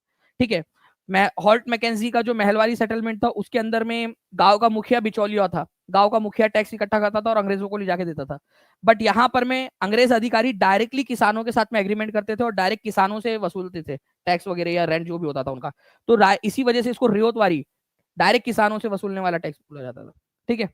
ठीक है। मैं हॉल्ट मैकेजी का जो महलवारी सेटलमेंट था उसके अंदर में गांव का मुखिया बिचौलिया था, गांव का मुखिया टैक्स इकट्ठा करता था और अंग्रेजों को ले जाके देता था। बट यहाँ पर में अंग्रेज अधिकारी डायरेक्टली किसानों के साथ में एग्रीमेंट करते थे और डायरेक्ट किसानों से वसूलते थे टैक्स वगैरह या रेंट जो भी होता था उनका। तो इसी वजह से इसको रियोतवारी, डायरेक्ट किसानों से वसूलने वाला टैक्स बोला जाता था। ठीक है।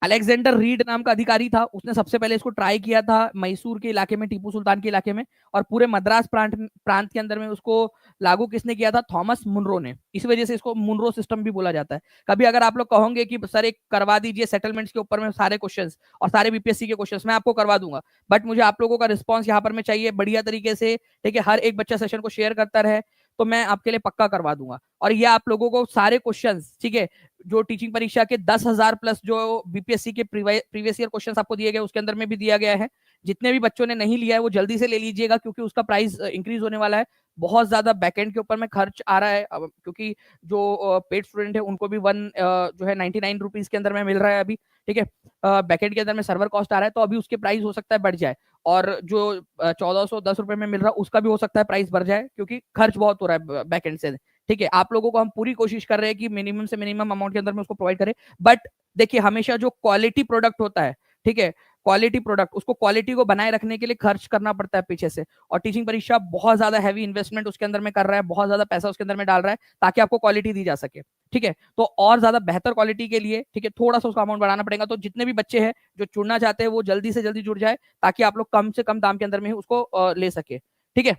अलेक्जेंडर रीड नाम का अधिकारी था, उसने सबसे पहले इसको ट्राई किया था मैसूर के इलाके में, टीपू सुल्तान के इलाके में, और पूरे मद्रास प्रांत के अंदर में उसको लागू किसने किया था? थॉमस मुनरो ने। इस वजह से इसको मुनरो सिस्टम भी बोला जाता है। कभी अगर आप लोग कहोगे कि सर एक करवा दीजिए सेटलमेंट्स के ऊपर में सारे क्वेश्चंस और सारे बीपीएससी के क्वेश्चंस, मैं आपको करवा दूंगा, बट मुझे आप लोगों का रिस्पॉन्स यहाँ पर में चाहिए बढ़िया तरीके से। ठीक है, हर एक बच्चा सेशन को शेयर करता रहे तो मैं आपके लिए पक्का करवा दूंगा। और ये आप लोगों को सारे क्वेश्चंस, ठीक है, जो टीचिंग परीक्षा के 10,000 प्लस जो बीपीएससी के प्रीवियस ईयर क्वेश्चंस आपको दिए गए उसके अंदर में भी दिया गया है। जितने भी बच्चों ने नहीं लिया है वो जल्दी से ले लीजिएगा, क्योंकि उसका प्राइस इंक्रीज होने वाला है। बहुत ज्यादा बैकएंड के ऊपर में खर्च आ रहा है, क्योंकि जो पेड स्टूडेंट है उनको भी जो है 99 रुपीज के अंदर में मिल रहा है अभी। ठीक है, बैकएंड के अंदर में सर्वर कॉस्ट आ रहा है, तो अभी उसके प्राइस हो सकता है बढ़ जाए, और जो 1410 रुपए में मिल रहा है उसका भी हो सकता है प्राइस बढ़ जाए, क्योंकि खर्च बहुत हो रहा है बैकएंड से। ठीक है, आप लोगों को हम पूरी कोशिश कर रहे हैं कि मिनिमम से मिनिमम अमाउंट के अंदर में उसको प्रोवाइड करें। बट देखिए, हमेशा जो क्वालिटी प्रोडक्ट होता है, ठीक है, क्वालिटी प्रोडक्ट, उसको क्वालिटी को बनाए रखने के लिए खर्च करना पड़ता है पीछे से। और टीचिंग परीक्षा बहुत ज्यादा हैवी इन्वेस्टमेंट उसके अंदर में कर रहा है, बहुत ज्यादा पैसा उसके अंदर में डाल रहा है ताकि आपको क्वालिटी दी जा सके। ठीक है, तो और ज्यादा बेहतर क्वालिटी के लिए, ठीक है, थोड़ा सा उसका अमाउंट बढ़ाना पड़ेगा। तो जितने भी बच्चे हैं जो जुड़ना चाहते हैं वो जल्दी से जल्दी जुड़ जाए, ताकि आप लोग कम से कम दाम के अंदर में ही उसको ले सके। ठीक है,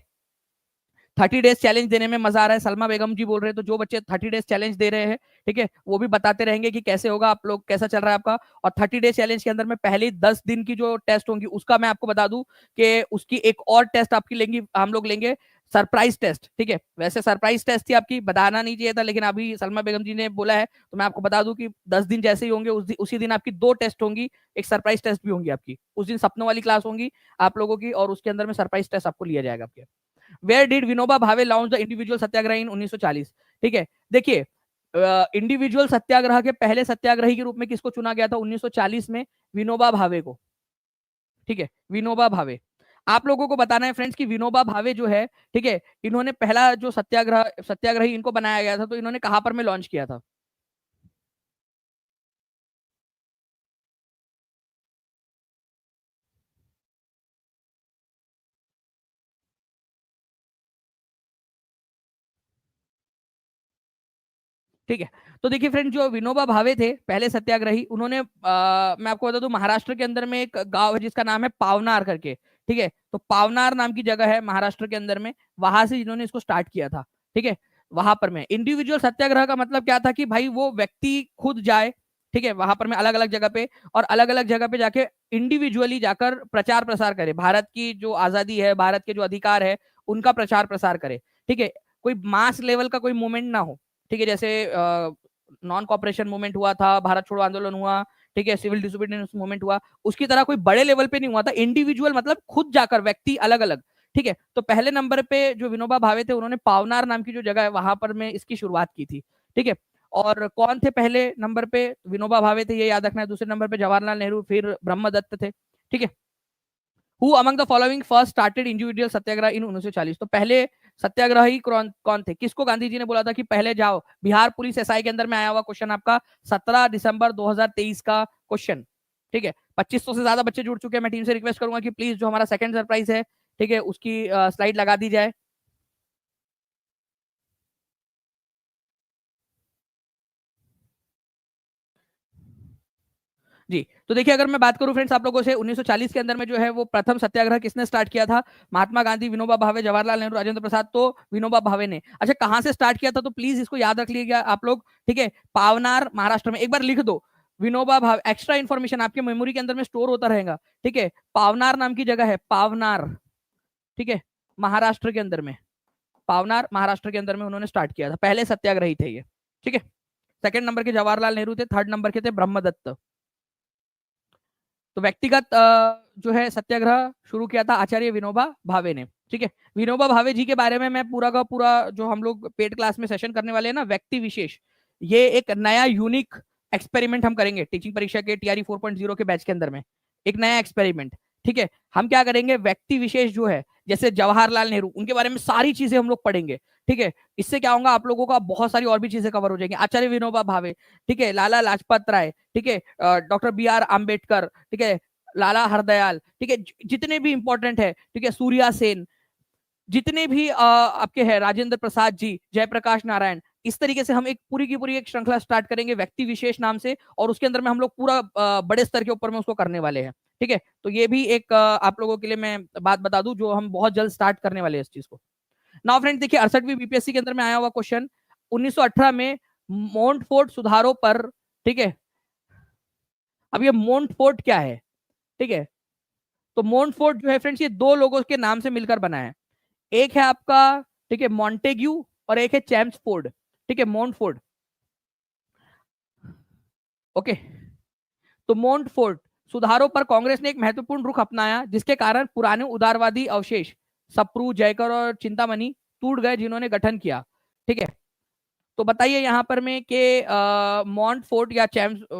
30 डेज चैलेंज देने में मजा आ रहा है, सलमा बेगम जी बोल रहे हैं। तो जो बच्चे 30 डेज चैलेंज दे रहे हैं, ठीक है, वो भी बताते रहेंगे कि कैसे होगा, आप लोग कैसा चल रहा है आपका। और 30 डेज चैलेंज के अंदर में पहले 10 दिन की जो टेस्ट होंगी उसका मैं आपको बता दूं कि उसकी एक और टेस्ट आपकी लेंगी, हम लोग लेंगे सरप्राइज टेस्ट। ठीक है, वैसे सरप्राइज टेस्ट थी आपकी, बताना नहीं चाहिए था, लेकिन अभी सलमा बेगम जी ने बोला है तो मैं आपको बता दूं कि 10 दिन जैसे ही होंगे उसी दिन आपकी 2 टेस्ट होंगी, एक सरप्राइज टेस्ट भी होंगी आपकी। उस दिन सपनों वाली क्लास होंगी आप लोगों की, और उसके अंदर में सरप्राइज टेस्ट आपको लिया जाएगा आपके। Where did Vinoba Bhave launch the individual satyagraha in 1940? ठीक है, देखिए, इंडिविजुअल सत्याग्रह के पहले सत्याग्रही के रूप में किसको चुना गया था 1940 में? विनोबा भावे को। ठीक है, विनोबा भावे। आप लोगों को बताना है फ्रेंड्स कि विनोबा भावे जो है, ठीक है, इन्होंने पहला जो सत्याग्रही इनको बनाया गया था, तो इन्होंने कहां पर में लॉन्च किया था? ठीक है, तो देखिए फ्रेंड, जो विनोबा भावे थे पहले सत्याग्रही, उन्होंने मैं आपको बता दूं, महाराष्ट्र के अंदर में एक गांव है जिसका नाम है पावनार करके। ठीक है, तो पावनार नाम की जगह है महाराष्ट्र के अंदर में, वहां से इन्होंने इसको स्टार्ट किया था। ठीक है, वहां पर में इंडिविजुअल सत्याग्रह का मतलब क्या था कि भाई वो व्यक्ति खुद जाए, ठीक है, वहां पर में अलग अलग जगह पे, और अलग अलग जगह पे जाके इंडिविजुअली जाकर प्रचार प्रसार करे, भारत की जो आजादी है, भारत के जो अधिकार है, उनका प्रचार प्रसार करे। ठीक है, कोई मास लेवल का कोई मूवमेंट ना हो। ठीक है, जैसे नॉन कॉपरेशन मूवमेंट हुआ था, भारत छोड़ो आंदोलन हुआ, ठीक है, सिविल डिसोबीडियंस मूवमेंट हुआ, उसकी तरह कोई बड़े लेवल पे नहीं हुआ था। इंडिविजुअल मतलब खुद जाकर व्यक्ति अलग अलग। ठीक है, तो पहले नंबर पे जो विनोबा भावे थे, उन्होंने पावनार नाम की जो जगह है वहां पर में इसकी शुरुआत की थी। ठीक है, और कौन थे पहले नंबर पे? विनोबा भावे थे, ये याद रखना है। दूसरे नंबर पे जवाहरलाल नेहरू, फिर ब्रह्मदत्त थे। ठीक है, who among the following first started individual satyagraha in 1940? तो पहले सत्याग्रही कौन कौन थे? किसको गांधी जी ने बोला था कि पहले जाओ? बिहार पुलिस एसआई के अंदर में आया हुआ क्वेश्चन आपका, 17 दिसंबर 2023 का क्वेश्चन। ठीक है, 2500 से ज्यादा बच्चे जुड़ चुके हैं। मैं टीम से रिक्वेस्ट करूंगा कि प्लीज जो हमारा सेकंड सरप्राइज है, ठीक है, उसकी स्लाइड लगा दी जाए। जी, तो देखिए, अगर मैं बात करूं फ्रेंड्स आप लोगों से, 1940 के अंदर में जो है वो प्रथम सत्याग्रह किसने स्टार्ट किया था? महात्मा गांधी, विनोबा भावे, जवाहरलाल नेहरू, राजेंद्र प्रसाद। तो विनोबा भावे ने। अच्छा, कहां से स्टार्ट किया था? तो प्लीज इसको याद रख लीजिएगा आप लोग। ठीक है, पावनार, महाराष्ट्र में। एक बार लिख दो विनोबा भावे, एक्स्ट्रा इन्फॉर्मेशन आपके मेमोरी के अंदर में स्टोर होता रहेगा। ठीक है, पावनार नाम की जगह है, पावनार। ठीक है, महाराष्ट्र के अंदर में, पावनार महाराष्ट्र के अंदर में उन्होंने स्टार्ट किया था, पहले सत्याग्रही थे ये। ठीक है, सेकंड नंबर के जवाहरलाल नेहरू थे, थर्ड नंबर के थे ब्रह्मदत्त। तो व्यक्तिगत जो है सत्याग्रह शुरू किया था आचार्य विनोबा भावे ने। ठीक है, विनोबा भावे जी के बारे में मैं पूरा का पूरा जो हम लोग पेड क्लास में सेशन करने वाले हैं ना, व्यक्ति विशेष, ये एक नया यूनिक एक्सपेरिमेंट हम करेंगे टीचिंग परीक्षा के टीआरई 4.0 के बैच के अंदर में। एक नया एक्सपेरिमेंट। ठीक है, हम क्या करेंगे, व्यक्ति विशेष जो है, जैसे जवाहरलाल नेहरू, उनके बारे में सारी चीजें हम लोग पढ़ेंगे। ठीक है, इससे क्या होगा, आप लोगों का बहुत सारी और भी चीजें कवर हो जाएंगी। आचार्य विनोबा भावे, ठीक है, लाला लाजपत राय, ठीक है, डॉक्टर बी आर आम्बेडकर, ठीक है, लाला हरदयाल, ठीक है, जितने भी इंपॉर्टेंट है, ठीक है, सूर्या सेन, जितने भी आपके हैं, राजेंद्र प्रसाद जी, जयप्रकाश नारायण, इस तरीके से हम एक पूरी की पूरी एक श्रृंखला स्टार्ट करेंगे व्यक्ति विशेष नाम से, और उसके अंदर में हम लोग पूरा बड़े स्तर के ऊपर में उसको करने वाले हैं। ठीक है, तो ये भी एक आप लोगों के लिए मैं बात बता दूं, जो हम बहुत जल्द स्टार्ट करने वाले हैं इस चीज को। नाउ फ्रेंड देखिए, 68वीं बीपीएससी के अंदर में आया हुआ क्वेश्चन, 1918 में मोंटफोर्ट सुधारों पर, ठीक है, अब ये मोंटफोर्ट क्या है? ठीक है, तो मोंटफोर्ट जो है फ्रेंड्स, ये दो लोगों के नाम से मिलकर बना है। एक है आपका, ठीक है, मॉन्टेग्यू, और एक है चैम्सफोर्ड। ठीक है, मोंटफोर्ट, ओके। तो मोंटफोर्ट सुधारों पर कांग्रेस ने एक महत्वपूर्ण रुख अपनाया, जिसके कारण पुराने उदारवादी अवशेष सप्रू, जयकर और चिंतामणि टूट गए, जिन्होंने गठन किया। ठीक है, तो बताइए यहाँ पर में कि मॉन्टफोर्ट या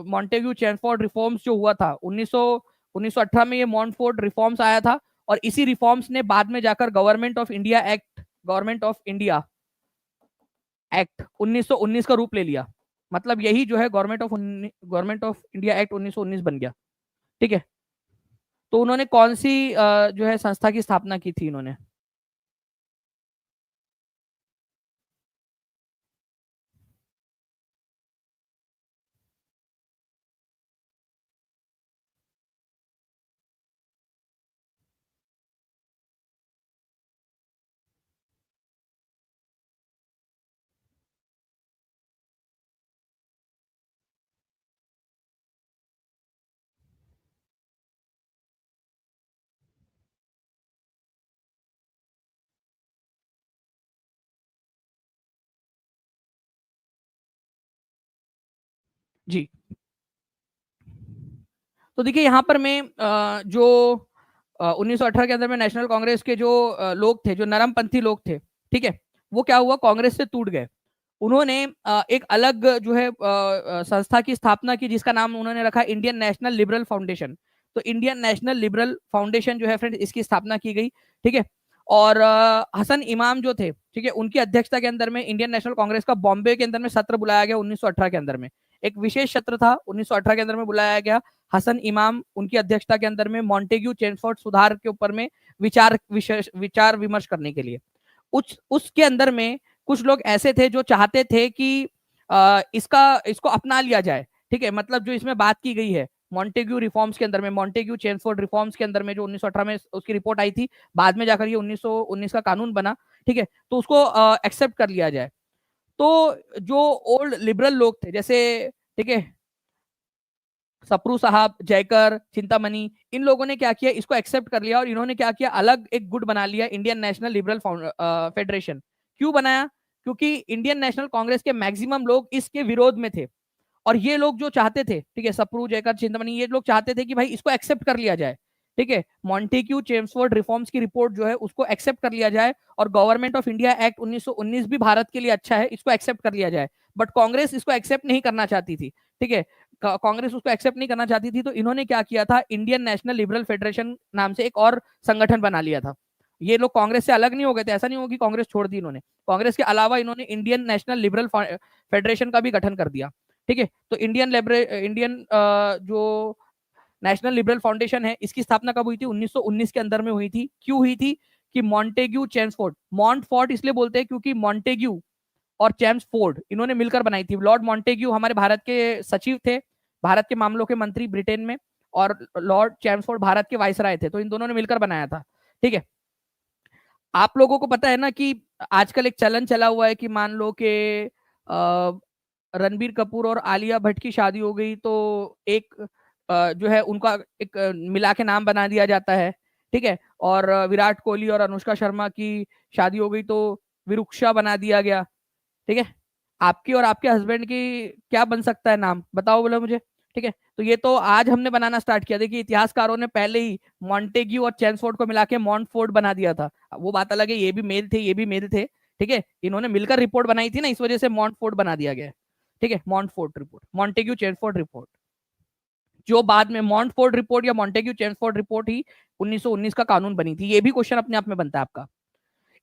मॉन्टेग्यू चैम्सफोर्ड रिफॉर्म्स जो हुआ था 1918 में, ये मॉन्टफोर्ट रिफॉर्म्स आया था, और इसी रिफॉर्म्स ने बाद में जाकर गवर्नमेंट ऑफ इंडिया एक्ट 1919 का रूप ले लिया। मतलब यही जो है गवर्नमेंट ऑफ इंडिया एक्ट 1919 बन गया। ठीक है, तो उन्होंने कौन सी जो है संस्था की स्थापना की थी इन्होंने? जी, तो देखिए यहाँ पर मैं जो 1918 के अंदर में नेशनल कांग्रेस के जो लोग थे, जो नरमपंथी लोग थे, ठीक है, वो क्या हुआ, कांग्रेस से टूट गए। उन्होंने एक अलग जो है संस्था की स्थापना की, जिसका नाम उन्होंने रखा इंडियन नेशनल लिबरल फाउंडेशन। तो इंडियन नेशनल लिबरल फाउंडेशन जो है फ्रेंड, इसकी स्थापना की गई। ठीक है, और हसन इमाम जो थे, ठीक है, उनकी अध्यक्षता के अंदर में इंडियन नेशनल कांग्रेस का बॉम्बे के अंदर में सत्र बुलाया गया 1918 के अंदर में। एक विशेष सत्र था 1918 के अंदर में बुलाया गया, हसन इमाम उनकी अध्यक्षता के अंदर में, मॉन्टेग्यू चेम्सफोर्ड सुधार के ऊपर में विचार विमर्श करने के लिए। उसके अंदर में कुछ लोग ऐसे थे जो चाहते थे कि इसको अपना लिया जाए। ठीक है, मतलब जो इसमें बात की गई है मॉन्टेग्यू रिफॉर्म्स के अंदर में, मॉन्टेग्यू चेम्सफोर्ड रिफॉर्म्स के अंदर में, जो 1918 में उसकी रिपोर्ट आई थी, बाद में जाकर ये 1919 का कानून बना। ठीक है, तो उसको एक्सेप्ट कर लिया जाए। तो जो ओल्ड लिबरल लोग थे, जैसे, ठीक है, सप्रू साहब, जयकर, चिंतामणि, इन लोगों ने क्या किया, इसको एक्सेप्ट कर लिया, और इन्होंने क्या किया, अलग एक गुट बना लिया, इंडियन नेशनल लिबरल फेडरेशन। क्यों बनाया? क्योंकि इंडियन नेशनल कांग्रेस के मैक्सिमम लोग इसके विरोध में थे, और ये लोग जो चाहते थे, ठीक है, सप्रू, जयकर, चिंतामणि, ये लोग चाहते थे कि भाई इसको एक्सेप्ट कर लिया जाए। ठीक है, मॉन्टेक्यू चेम्सफोर्ड रिफॉर्म्स की रिपोर्ट जो है उसको एक्सेप्ट कर लिया जाए, और गवर्नमेंट ऑफ इंडिया एक्ट 1919 भी भारत के लिए अच्छा है, इसको एक्सेप्ट कर लिया जाए। बट कांग्रेस इसको एक्सेप्ट नहीं करना चाहती थी। ठीक है, कांग्रेस उसको एक्सेप्ट नहीं करना चाहती थी, तो इन्होंने क्या किया था, इंडियन नेशनल लिबरल फेडरेशन नाम से एक और संगठन बना लिया था। ये लोग कांग्रेस से अलग नहीं हो गए थे, ऐसा नहीं हो कि कांग्रेस छोड़ दी इन्होंने, कांग्रेस के अलावा इन्होंने इंडियन नेशनल लिबरल फेडरेशन का भी गठन कर दिया। ठीक है, तो इंडियन जो नेशनल लिबरल फाउंडेशन है, इसकी स्थापना कब हुई थी? 1919 के अंदर में हुई थी। क्यों हुई थी? कि मॉन्टेग्यू चेम्सफोर्ड, मॉन्टफोर्ट इसलिए बोलते हैं क्योंकि मॉन्टेग्यू और चेम्सफोर्ड इन्होंने मिलकर बनाई थी। लॉर्ड मॉन्टेग्यू हमारे भारत के सचिव थे, भारत के मामलों के मंत्री ब्रिटेन में, और लॉर्ड चेम्सफोर्ड भारत के वायसराय थे, तो इन दोनों ने मिलकर बनाया था। ठीक है, आप लोगों को पता है ना कि आजकल एक चलन चला हुआ है कि मान लो कि रणबीर कपूर और आलिया भट्ट की शादी हो गई, तो एक जो है उनका एक मिला के नाम बना दिया जाता है। ठीक है, और विराट कोहली और अनुष्का शर्मा की शादी हो गई, तो विरुक्षा बना दिया गया। ठीक है, आपकी और आपके हस्बैंड की क्या बन सकता है नाम, बताओ बोलो मुझे। ठीक है, तो ये तो आज हमने बनाना स्टार्ट किया। देखिए, इतिहासकारों ने पहले ही मॉन्टेग्यू और चेम्सफोर्ड को मिला के मॉन्टफोर्ड बना दिया था। वो बात अलग है, ये भी मेल थे, ये भी मेल थे। ठीक है, इन्होंने मिलकर रिपोर्ट बनाई थी ना, इस वजह से मॉन्टफोर्ड बना दिया गया। ठीक है, Montford report, Montagu Chelmsford report. जो बाद में मॉन्टफोर्ड रिपोर्ट या मॉन्टेग्यू चेम्सफोर्ड रिपोर्ट ही 1919 का कानून बनी थी। ये भी क्वेश्चन अपने आप में बनता है आपका।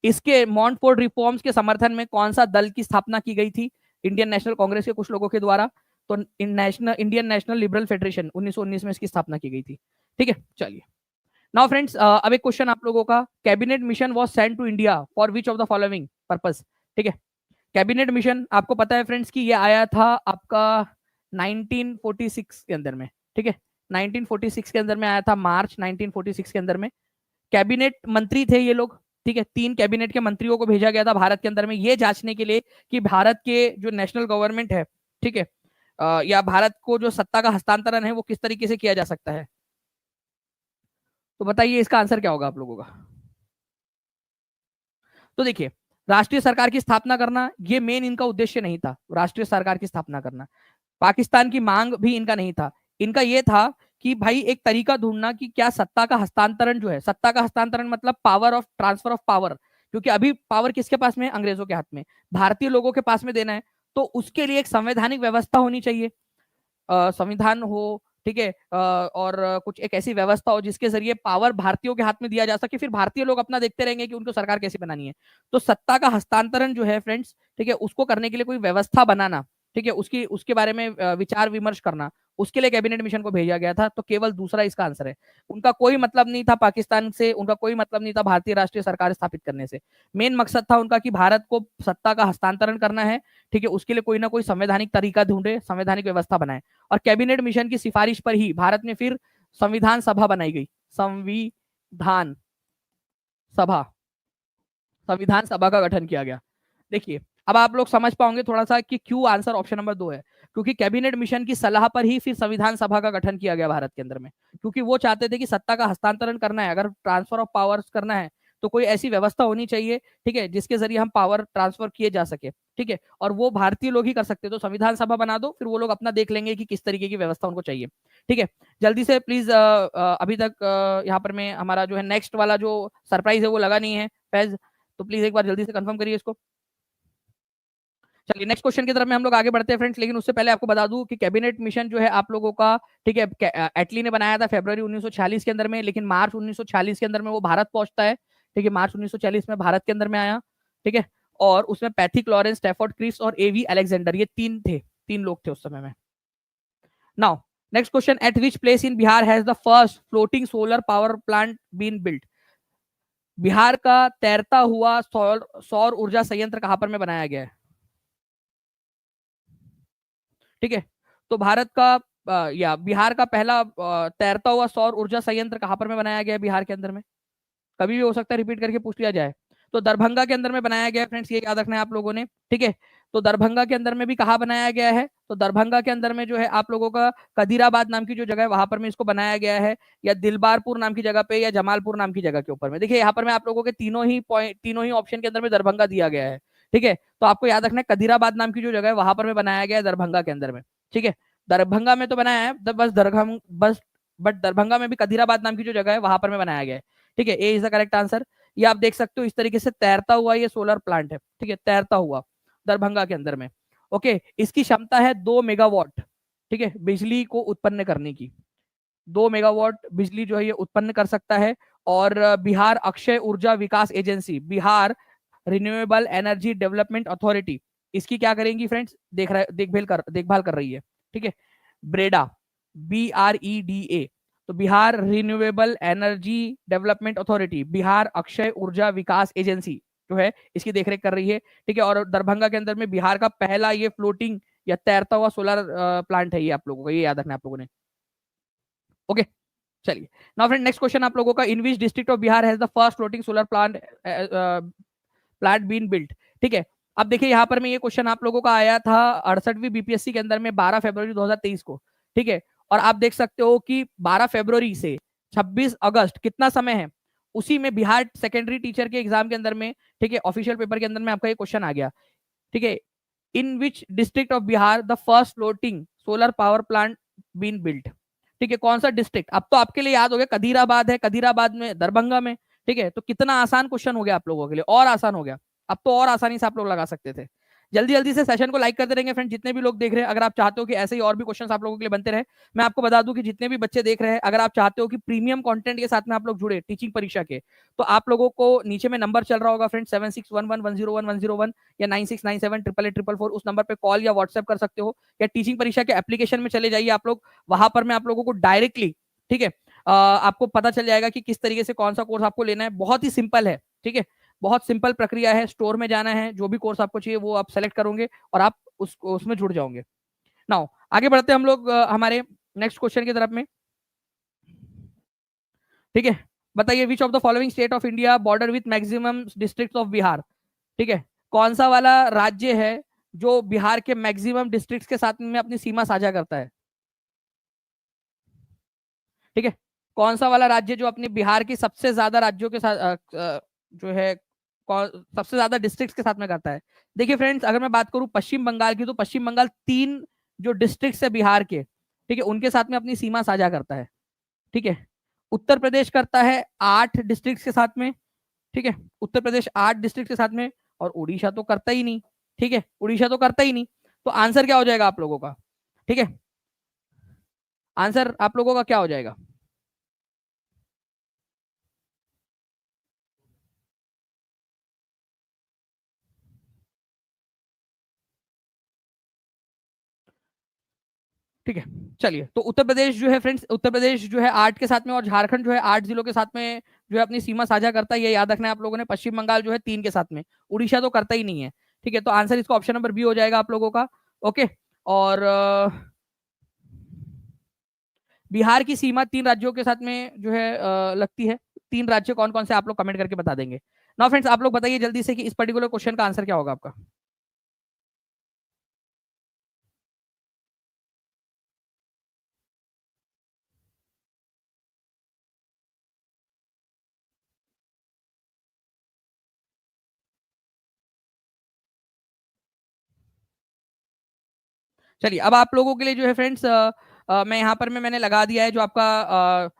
इसके मॉन्टफोर्ड रिफॉर्म्स के समर्थन में कौन सा दल की स्थापना की गई थी? इंडियन नेशनल कांग्रेस के कुछ लोगों के द्वारा। तो इंडियन नेशनल लिबरल फेडरेशन 1919 में इसकी स्थापना की गई थी। ठीक है, चलिए नाउ फ्रेंड्स, अब एक क्वेश्चन आप लोगों का, cabinet mission was sent to India for which of the following purpose? ठीक है, कैबिनेट मिशन आपको पता है फ्रेंड्स कि ये आया था आपका 1946 के अंदर में। ठीक है, 1946 के अंदर में आया था, मार्च 1946 के अंदर में। कैबिनेट मंत्री थे ये लोग। ठीक है, 3 कैबिनेट के मंत्रियों को भेजा गया था भारत के अंदर में, ये जांचने के लिए कि भारत के जो नेशनल गवर्नमेंट है, ठीक है, या भारत को जो सत्ता का हस्तांतरण है वो किस तरीके से किया जा सकता है। तो बताइए इसका आंसर क्या होगा आप लोगों का? तो देखिए, राष्ट्रीय सरकार की स्थापना करना ये मेन इनका उद्देश्य नहीं था, राष्ट्रीय सरकार की स्थापना करना। पाकिस्तान की मांग भी इनका नहीं था। इनका ये था कि भाई एक तरीका ढूंढना कि क्या सत्ता का हस्तांतरण जो है, सत्ता का हस्तांतरण मतलब power of transfer of power, क्योंकि अभी पावर किसके पास में है? अंग्रेजों के हाथ में। भारतीय लोगों के पास में देना है, तो उसके लिए एक संवैधानिक व्यवस्था होनी चाहिए। संविधान हो, ठीक है, और कुछ एक ऐसी व्यवस्था हो जिसके जरिए पावर भारतीयों के हाथ में दिया जा सके, फिर भारतीय लोग अपना देखते रहेंगे कि उनको सरकार कैसे बनानी है। तो सत्ता का हस्तांतरण जो है फ्रेंड्स, ठीक है, उसको करने के लिए कोई व्यवस्था बनाना, ठीक है, उसके बारे में विचार विमर्श करना, उसके लिए कैबिनेट मिशन को भेजा गया था। तो केवल दूसरा इसका आंसर है। उनका कोई मतलब नहीं था पाकिस्तान से, उनका कोई मतलब नहीं था भारतीय राष्ट्रीय सरकार स्थापित करने से। मेन मकसद था उनका कि भारत को सत्ता का हस्तांतरण करना है, ठीक है, उसके लिए कोई ना कोई संवैधानिक तरीका ढूंढे, संवैधानिक व्यवस्था बनाए। और कैबिनेट मिशन की सिफारिश पर ही भारत में फिर संविधान सभा बनाई गई। संविधान सभा, संविधान सभा का गठन किया गया। देखिए, अब आप लोग समझ पाओगे थोड़ा सा कि क्यों आंसर ऑप्शन नंबर 2 है, क्योंकि कैबिनेट मिशन की सलाह पर ही फिर संविधान सभा का गठन किया गया भारत के अंदर में, क्योंकि वो चाहते थे कि सत्ता का हस्तांतरण करना है, अगर ट्रांसफर ऑफ पावर्स करना है तो कोई ऐसी व्यवस्था होनी चाहिए, ठीक है, जिसके जरिए हम पावर ट्रांसफर किए जा सके, ठीक है, और वो भारतीय लोग ही कर सकते। तो संविधान सभा बना दो, फिर वो लोग अपना देख लेंगे कि किस तरीके की व्यवस्था उनको चाहिए। ठीक है, जल्दी से प्लीज, अभी तक यहाँ पर मैं हमारा जो है नेक्स्ट वाला जो सरप्राइज है वो लगा नहीं है फैज, तो प्लीज एक बार जल्दी से कंफर्म करिए इसको। चलिए नेक्स्ट क्वेश्चन की तरफ में हम लोग आगे बढ़ते हैं फ्रेंड्स, लेकिन उससे पहले आपको बता दूं कि कैबिनेट मिशन जो है आप लोगों का, ठीक है, एटली ने बनाया था फरवरी 1946 के अंदर में, लेकिन मार्च 1946 के अंदर में वो भारत पहुंचता है। ठीक है, मार्च 1946 में भारत के अंदर में आया। ठीक है, और उसमें पैथिक लॉरेंस, स्टैफोर्ड क्रिस और एवी अलेक्जेंडर, ये 3 लोग थे उस समय में। Now next question, at which place in Bihar has the first floating solar power plant been built? Bihar का तैरता हुआ सौर ऊर्जा संयंत्र कहां पर में बनाया गया है? ठीक है, तो भारत का या बिहार का पहला तैरता हुआ सौर ऊर्जा संयंत्र कहां पर में बनाया गया है बिहार के अंदर में? कभी भी हो सकता है, रिपीट करके पूछ लिया जाए। तो दरभंगा के अंदर में बनाया गया फ्रेंड्स, ये याद रखना है आप लोगों ने। ठीक है, तो दरभंगा के अंदर में भी कहा बनाया गया है? तो दरभंगा के अंदर में जो है आप लोगों का कदीराबाद नाम की जो जगह है वहां पर में इसको बनाया गया है, या दिलबारपुर नाम की जगह पे, या जमालपुर नाम की जगह के ऊपर में। देखिए यहाँ पर मैं आप लोगों के तीनों ही ऑप्शन के अंदर में दरभंगा दिया गया है। ठीक है, तो आपको याद रखना है कदीराबाद नाम की जो जगह है वहां पर में बनाया गया है दरभंगा के अंदर में। ठीक है, दरभंगा में तो बनाया है बस बट दरभंगा में भी कदीराबाद नाम की जो जगह है वहां पर में बनाया गया है। ठीक है, ए इज द करेक्ट आंसर। ये आप देख सकते हो इस तरीके से तैरता हुआ ये सोलर प्लांट है। ठीक है, तैरता हुआ दरभंगा के अंदर में। ओके, इसकी क्षमता है 2 मेगावाट, ठीक है, बिजली को उत्पन्न करने की। 2 मेगावाट बिजली जो है ये उत्पन्न कर सकता है। और Bihar Akshay Urja Vikas agency, Bihar renewable energy development authority, इसकी क्या करेंगी फ्रेंड्स? देखभाल कर रही है। ठीक है, ब्रेडा, BREDA, तो Bihar renewable energy development authority, Bihar Akshay Urja Vikas agency जो है इसकी देखरेख कर रही है। ठीक है, और दरभंगा के अंदर में बिहार का पहला ये फ्लोटिंग या तैरता हुआ सोलर प्लांट है ये आप लोगों का, ये याद रखना आप लोगों ने। ओके, चलिए नाउ फ्रेंड नेक्स्ट क्वेश्चन आप लोगों का, in which district of Bihar has the first floating solar plant been built? ठीक है, अब देखिए यहाँ पर में ये क्वेश्चन आप लोगों का आया था 68वीं बीपीएससी के अंदर में 12 फरवरी 2023 को। ठीक है, और आप देख सकते हो कि 12 फरवरी से 26 अगस्त कितना समय है, उसी में बिहार सेकेंडरी टीचर के एग्जाम के अंदर में, ठीक है, ऑफिशियल पेपर के अंदर में आपका ये क्वेश्चन आ गया। ठीक है, in which district of Bihar the first floating solar power plant been built? ठीक है, कौन सा डिस्ट्रिक्ट? अब तो आपके लिए याद हो गया, कदीराबाद है, कदीराबाद में, दरभंगा में। ठीक है, तो कितना आसान क्वेश्चन हो गया आप लोगों के लिए, और आसान हो गया। अब तो और आसानी से आप लोग लगा सकते थे। जल्दी जल्दी से सेशन को लाइक करते रहेंगे फ्रेंड, जितने भी लोग देख रहे हैं। अगर आप चाहते हो कि ऐसे ही और भी क्वेश्चंस आप लोगों के लिए बनते रहे, मैं आपको बता दूं कि जितने भी बच्चे देख रहे हैं, अगर आप चाहते हो कि प्रीमियम कंटेंट के साथ में आप लोग जुड़े टीचिंग परीक्षा के, तो आप लोगों को नीचे में नंबर चल रहा होगा फ्रेंड, 7611101101 या 9697884444, उस नंबर पे कॉल या व्हाट्सएप कर सकते हो, या टीचिंग परीक्षा के एप्लीकेशन में चले जाइए आप लोग, वहां पर मैं आप लोगों को डायरेक्टली, ठीक है, आपको पता चल जाएगा कि किस तरीके से कौन सा कोर्स आपको लेना है। बहुत ही सिंपल है, ठीक है, बहुत सिंपल प्रक्रिया है। स्टोर में जाना है, जो भी कोर्स आपको चाहिए वो आप सेलेक्ट करोगे और आप उसमें जुड़ जाओगे। नाउ आगे बढ़ते हैं हम लोग हमारे नेक्स्ट क्वेश्चन की तरफ में, ठीक है। बताइए, विच of the following state of India border with maximum district of Bihar, ठीक है, कौन सा वाला राज्य है जो बिहार के मैक्सिमम डिस्ट्रिक्ट के साथ में अपनी सीमा साझा करता है, ठीक है, कौन सा वाला राज्य जो अपने बिहार की सबसे ज्यादा राज्यों के साथ जो है सबसे ज्यादा डिस्ट्रिक्ट्स के साथ में करता है। देखिए फ्रेंड्स, अगर मैं बात करूं पश्चिम बंगाल की, तो पश्चिम बंगाल 3 जो डिस्ट्रिक्ट है बिहार के, ठीक है, उनके साथ में अपनी सीमा साझा करता है, ठीक है। उत्तर प्रदेश करता है 8 डिस्ट्रिक्ट के साथ में, ठीक है, उत्तर प्रदेश 8 डिस्ट्रिक्ट के साथ में, और उड़ीसा तो करता ही नहीं, ठीक है, उड़ीसा तो करता ही नहीं। तो आंसर क्या हो जाएगा आप लोगों का, ठीक है, आंसर आप लोगों का क्या हो जाएगा? ठीक है, चलिए, तो उत्तर प्रदेश जो है फ्रेंड्स, उत्तर प्रदेश जो है 8 के साथ में, और झारखंड जो है 8 जिलों के साथ में जो है अपनी सीमा साझा करता है, ये याद रखना है आप लोगों ने। पश्चिम बंगाल जो है 3 के साथ में, उड़ीसा तो करता ही नहीं है, ठीक है। तो आंसर इसका ऑप्शन नंबर बी हो जाएगा आप लोगों का। ओके, और बिहार की सीमा 3 राज्यों के साथ में जो है लगती है। 3 राज्य कौन कौन से, आप लोग कमेंट करके बता देंगे। नाउ फ्रेंड्स, आप लोग बताइए जल्दी से कि इस पर्टिकुलर क्वेश्चन का आंसर क्या होगा आपका। चलिए, अब आप लोगों के लिए जो है फ्रेंड्स, मैं यहाँ पर मैंने लगा दिया है जो आपका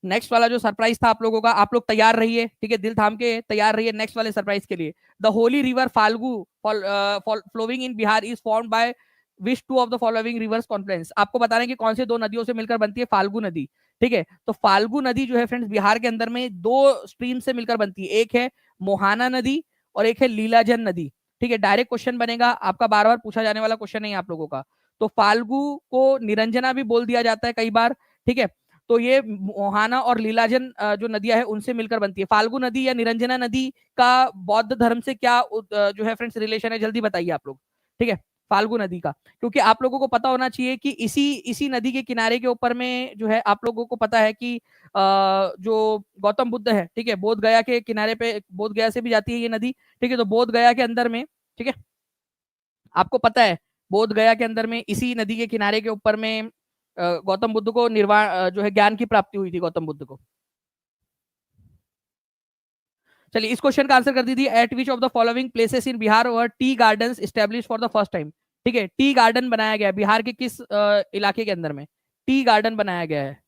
नेक्स्ट वाला जो सरप्राइज था आप लोगों का। आप लोग तैयार रहिए, ठीक है, दिल थाम के तैयार रहिए नेक्स्ट वाले सरप्राइज के लिए। The holy river Falgu flowing in Bihar is formed by which two of the following rivers confluence. आपको बता रहे हैं कि कौन से 2 नदियों से मिलकर बनती है फाल्गु नदी, ठीक है। तो फाल्गु नदी जो है फ्रेंड्स बिहार के अंदर में 2 स्ट्रीम से मिलकर बनती है, एक है मोहाना नदी और एक है लीलाजन नदी, ठीक है। डायरेक्ट क्वेश्चन बनेगा आपका, बार बार पूछा जाने वाला क्वेश्चन नहीं है आप लोगों का। तो फाल्गु को निरंजना भी बोल दिया जाता है कई बार, ठीक है। तो ये मोहाना और लीलाजन जो नदियां है उनसे मिलकर बनती है। फाल्गु नदी या निरंजना नदी का बौद्ध धर्म से क्या जो है फ्रेंड्स रिलेशन है, जल्दी बताइए आप लोग, ठीक है, फाल्गु नदी का। क्योंकि आप लोगों को पता होना चाहिए कि इसी इसी नदी के किनारे के ऊपर में जो है आप लोगों को पता है कि जो गौतम बुद्ध है, ठीक है, बोध गया के किनारे पे, बोध गया से भी जाती है ये नदी, ठीक है। तो बोध गया के अंदर में, ठीक है, आपको पता है बोध गया के अंदर में इसी नदी के किनारे के ऊपर में गौतम बुद्ध को निर्वाण जो है ज्ञान की प्राप्ति हुई थी गौतम बुद्ध को। चलिए, इस क्वेश्चन का आंसर कर दीजिए। Eight which of the following places in Bihar were tea garden establish for the first time, ठीक है, टी गार्डन बनाया गया बिहार के किस इलाके के अंदर में टी गार्डन बनाया गया है।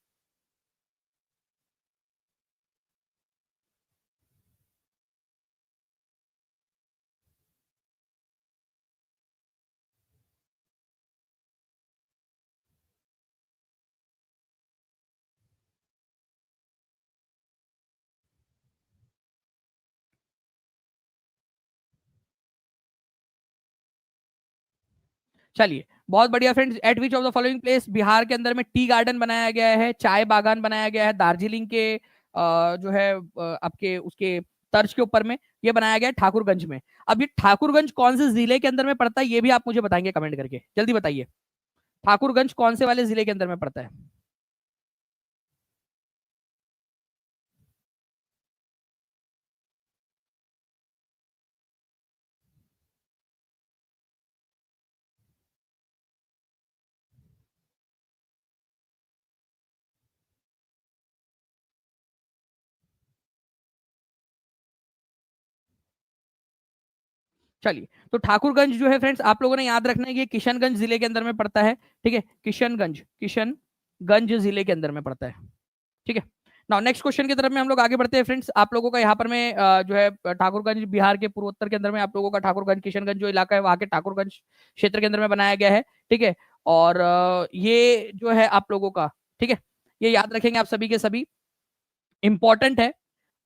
चलिए, बहुत बढ़िया friends. Eight which of the following place Bihar के अंदर में टी गार्डन बनाया गया है, चाय बागान बनाया गया है दार्जिलिंग के जो है आपके उसके तर्ज के ऊपर में ये बनाया गया है ठाकुरगंज में। अब ये ठाकुरगंज कौन से जिले के अंदर में पड़ता है, ये भी आप मुझे बताएंगे कमेंट करके, जल्दी बताइए। ठाकुरगंज कौन से वाले जिले के अंदर में पड़ता है? चलिए, तो ठाकुरगंज जो है फ्रेंड्स आप लोगों ने याद रखना है कि किशनगंज जिले के अंदर में पड़ता है, ठीक है, किशनगंज जिले के अंदर में पड़ता है, ठीक है। नाउ नेक्स्ट क्वेश्चन की तरफ में हम लोग आगे बढ़ते हैं फ्रेंड्स। आप लोगों का यहाँ पर में जो है ठाकुरगंज बिहार के पूर्वोत्तर के अंदर में आप लोगों का ठाकुरगंज किशनगंज जो इलाका है वहां के ठाकुरगंज क्षेत्र के अंदर में बनाया गया है। ठीक है, और ये जो है आप लोगों का, ठीक है, ये याद रखेंगे आप सभी के सभी, इंपॉर्टेंट है,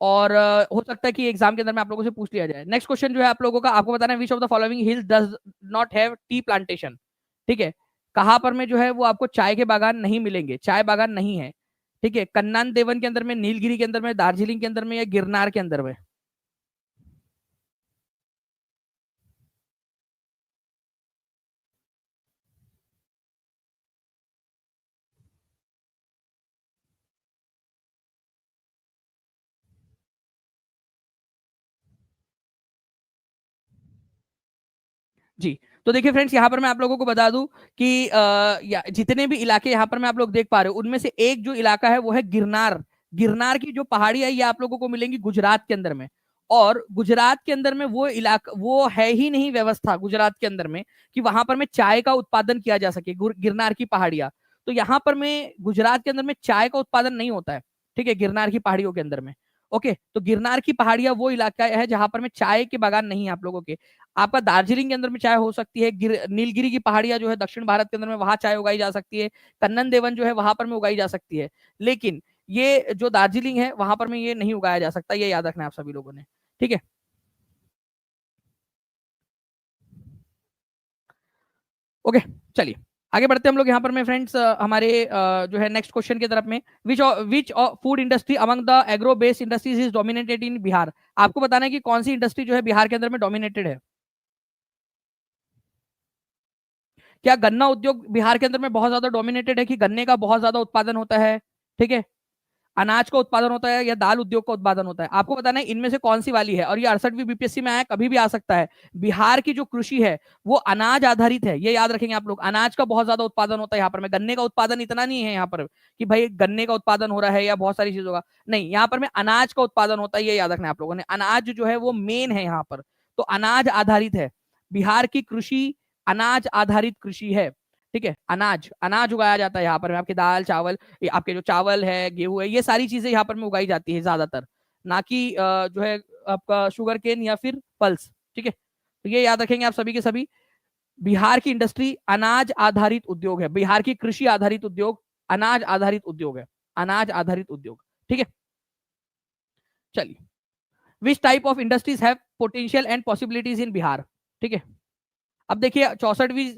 और हो सकता है कि एग्जाम के अंदर में आप लोगों से पूछ लिया जाए। नेक्स्ट क्वेश्चन जो है आप लोगों का, आपको बताना है विच of the following hills does not have tea plantation. ठीक है, कहां पर में जो है वो आपको चाय के बागान नहीं मिलेंगे, चाय बागान नहीं है। ठीक है, कन्नान देवन के अंदर में, नीलगिरी के अंदर में, दार्जिलिंग के अंदर में, या गिरनार के अंदर में। जी, तो देखिए फ्रेंड्स, यहाँ पर मैं आप लोगों को बता दूं कि जितने भी इलाके यहाँ पर मैं आप लोग देख पा रहे हो, उनमें से एक जो इलाका है वो है गिरनार। गिरनार की जो पहाड़ी है ये आप लोगों को मिलेंगी गुजरात के अंदर में। और गुजरात के अंदर में वो इलाका, वो है ही नहीं व्यवस्था गुजरात के अंदर में कि वहां पर में चाय का उत्पादन किया जा सके, गिरनार की पहाड़ियां। तो यहाँ पर में गुजरात के अंदर में चाय का उत्पादन नहीं होता है। ठीक है, गिरनार की पहाड़ियों के अंदर में। ओके, तो गिरनार की पहाड़ियां वो इलाका है जहां पर में चाय के बागान नहीं है आप लोगों के। आपका दार्जिलिंग के अंदर में चाय हो सकती है, नीलगिरी की पहाड़ियां जो है दक्षिण भारत के अंदर में, वहां चाय उगाई जा सकती है, कन्नन देवन जो है वहां पर में उगाई जा सकती है। लेकिन ये जो दार्जिलिंग है वहां पर में ये नहीं उगाया जा सकता, ये याद रखना है आप सभी लोगों ने। ठीक है, ओके, चलिए आगे बढ़ते हैं हम लोग यहाँ पर में फ्रेंड्स, हमारे जो है नेक्स्ट क्वेश्चन की तरफ में। Which food industry among the agro based industries is dominated in Bihar. आपको बताना है कि कौन सी इंडस्ट्री जो है बिहार के अंदर में डोमिनेटेड है। क्या गन्ना उद्योग बिहार के अंदर में बहुत ज्यादा डोमिनेटेड है, कि गन्ने का बहुत ज्यादा उत्पादन होता है, ठीक है, अनाज का उत्पादन होता है, या दाल उद्योग का उत्पादन होता है। आपको बताना है इनमें से कौन सी वाली है, और ये 68वीं बीपीएससी में आया, कभी भी आ सकता है। बिहार की जो कृषि है वो अनाज आधारित है, ये याद रखेंगे आप लोग। अनाज का बहुत ज्यादा उत्पादन होता है यहाँ पर में, गन्ने का उत्पादन इतना नहीं है यहाँ पर कि भाई गन्ने का उत्पादन हो रहा है या बहुत सारी चीजों का, नहीं, यहाँ पर में अनाज का उत्पादन होता है, ये याद रखना है आप लोगों ने। अनाज जो है वो मेन है यहाँ पर, तो अनाज आधारित है बिहार की कृषि, अनाज आधारित कृषि है। ठीक है, अनाज अनाज उगाया जाता है यहाँ पर, आपके दाल चावल, ये आपके जो चावल है, गेहूं है, ये सारी चीजें यहाँ पर में उगाई जाती है ज्यादातर, ना कि जो है आपका शुगर केन या फिर पल्स। ठीक है, तो ये याद रखेंगे आप सभी के सभी। बिहार की इंडस्ट्री अनाज आधारित उद्योग है, बिहार की कृषि आधारित उद्योग अनाज आधारित उद्योग है, अनाज आधारित उद्योग। ठीक है, चलिए, which type of industries have potential and possibilities in Bihar. ठीक है, अब देखिए 64वीं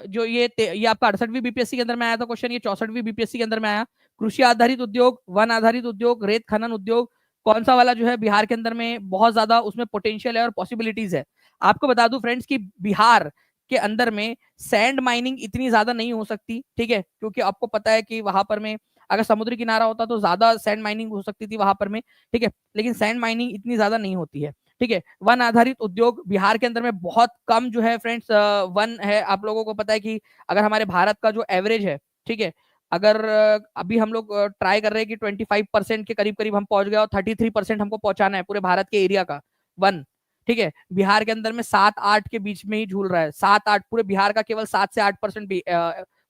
जो ये आपका 68वीं बीपीएससी के अंदर में आया था क्वेश्चन, ये 64वीं बीपीएससी के अंदर में आया। कृषि आधारित उद्योग, वन आधारित उद्योग, रेत खनन उद्योग, कौन सा वाला जो है बिहार के अंदर में बहुत ज्यादा उसमें पोटेंशियल है और पॉसिबिलिटीज है। आपको बता दूं फ्रेंड्स कि बिहार के अंदर में सैंड माइनिंग इतनी ज्यादा नहीं हो सकती। ठीक है, क्योंकि आपको पता है कि वहां पर में अगर समुद्री किनारा होता तो ज्यादा सैंड माइनिंग हो सकती थी वहां पर में। ठीक है, लेकिन सैंड माइनिंग इतनी ज्यादा नहीं होती है। ठीक है, वन आधारित उद्योग बिहार के अंदर में बहुत कम जो है फ्रेंड्स वन है। आप लोगों को पता है कि अगर हमारे भारत का जो एवरेज है, ठीक है, अगर अभी हम लोग ट्राई कर रहे हैं कि 25% के करीब करीब हम पहुंच गए, और 33% हमको पहुंचाना है पूरे भारत के एरिया का वन। ठीक है, बिहार के अंदर में 7-8 के बीच में ही झूल रहा है, 7-8, पूरे बिहार का केवल 7 से 8%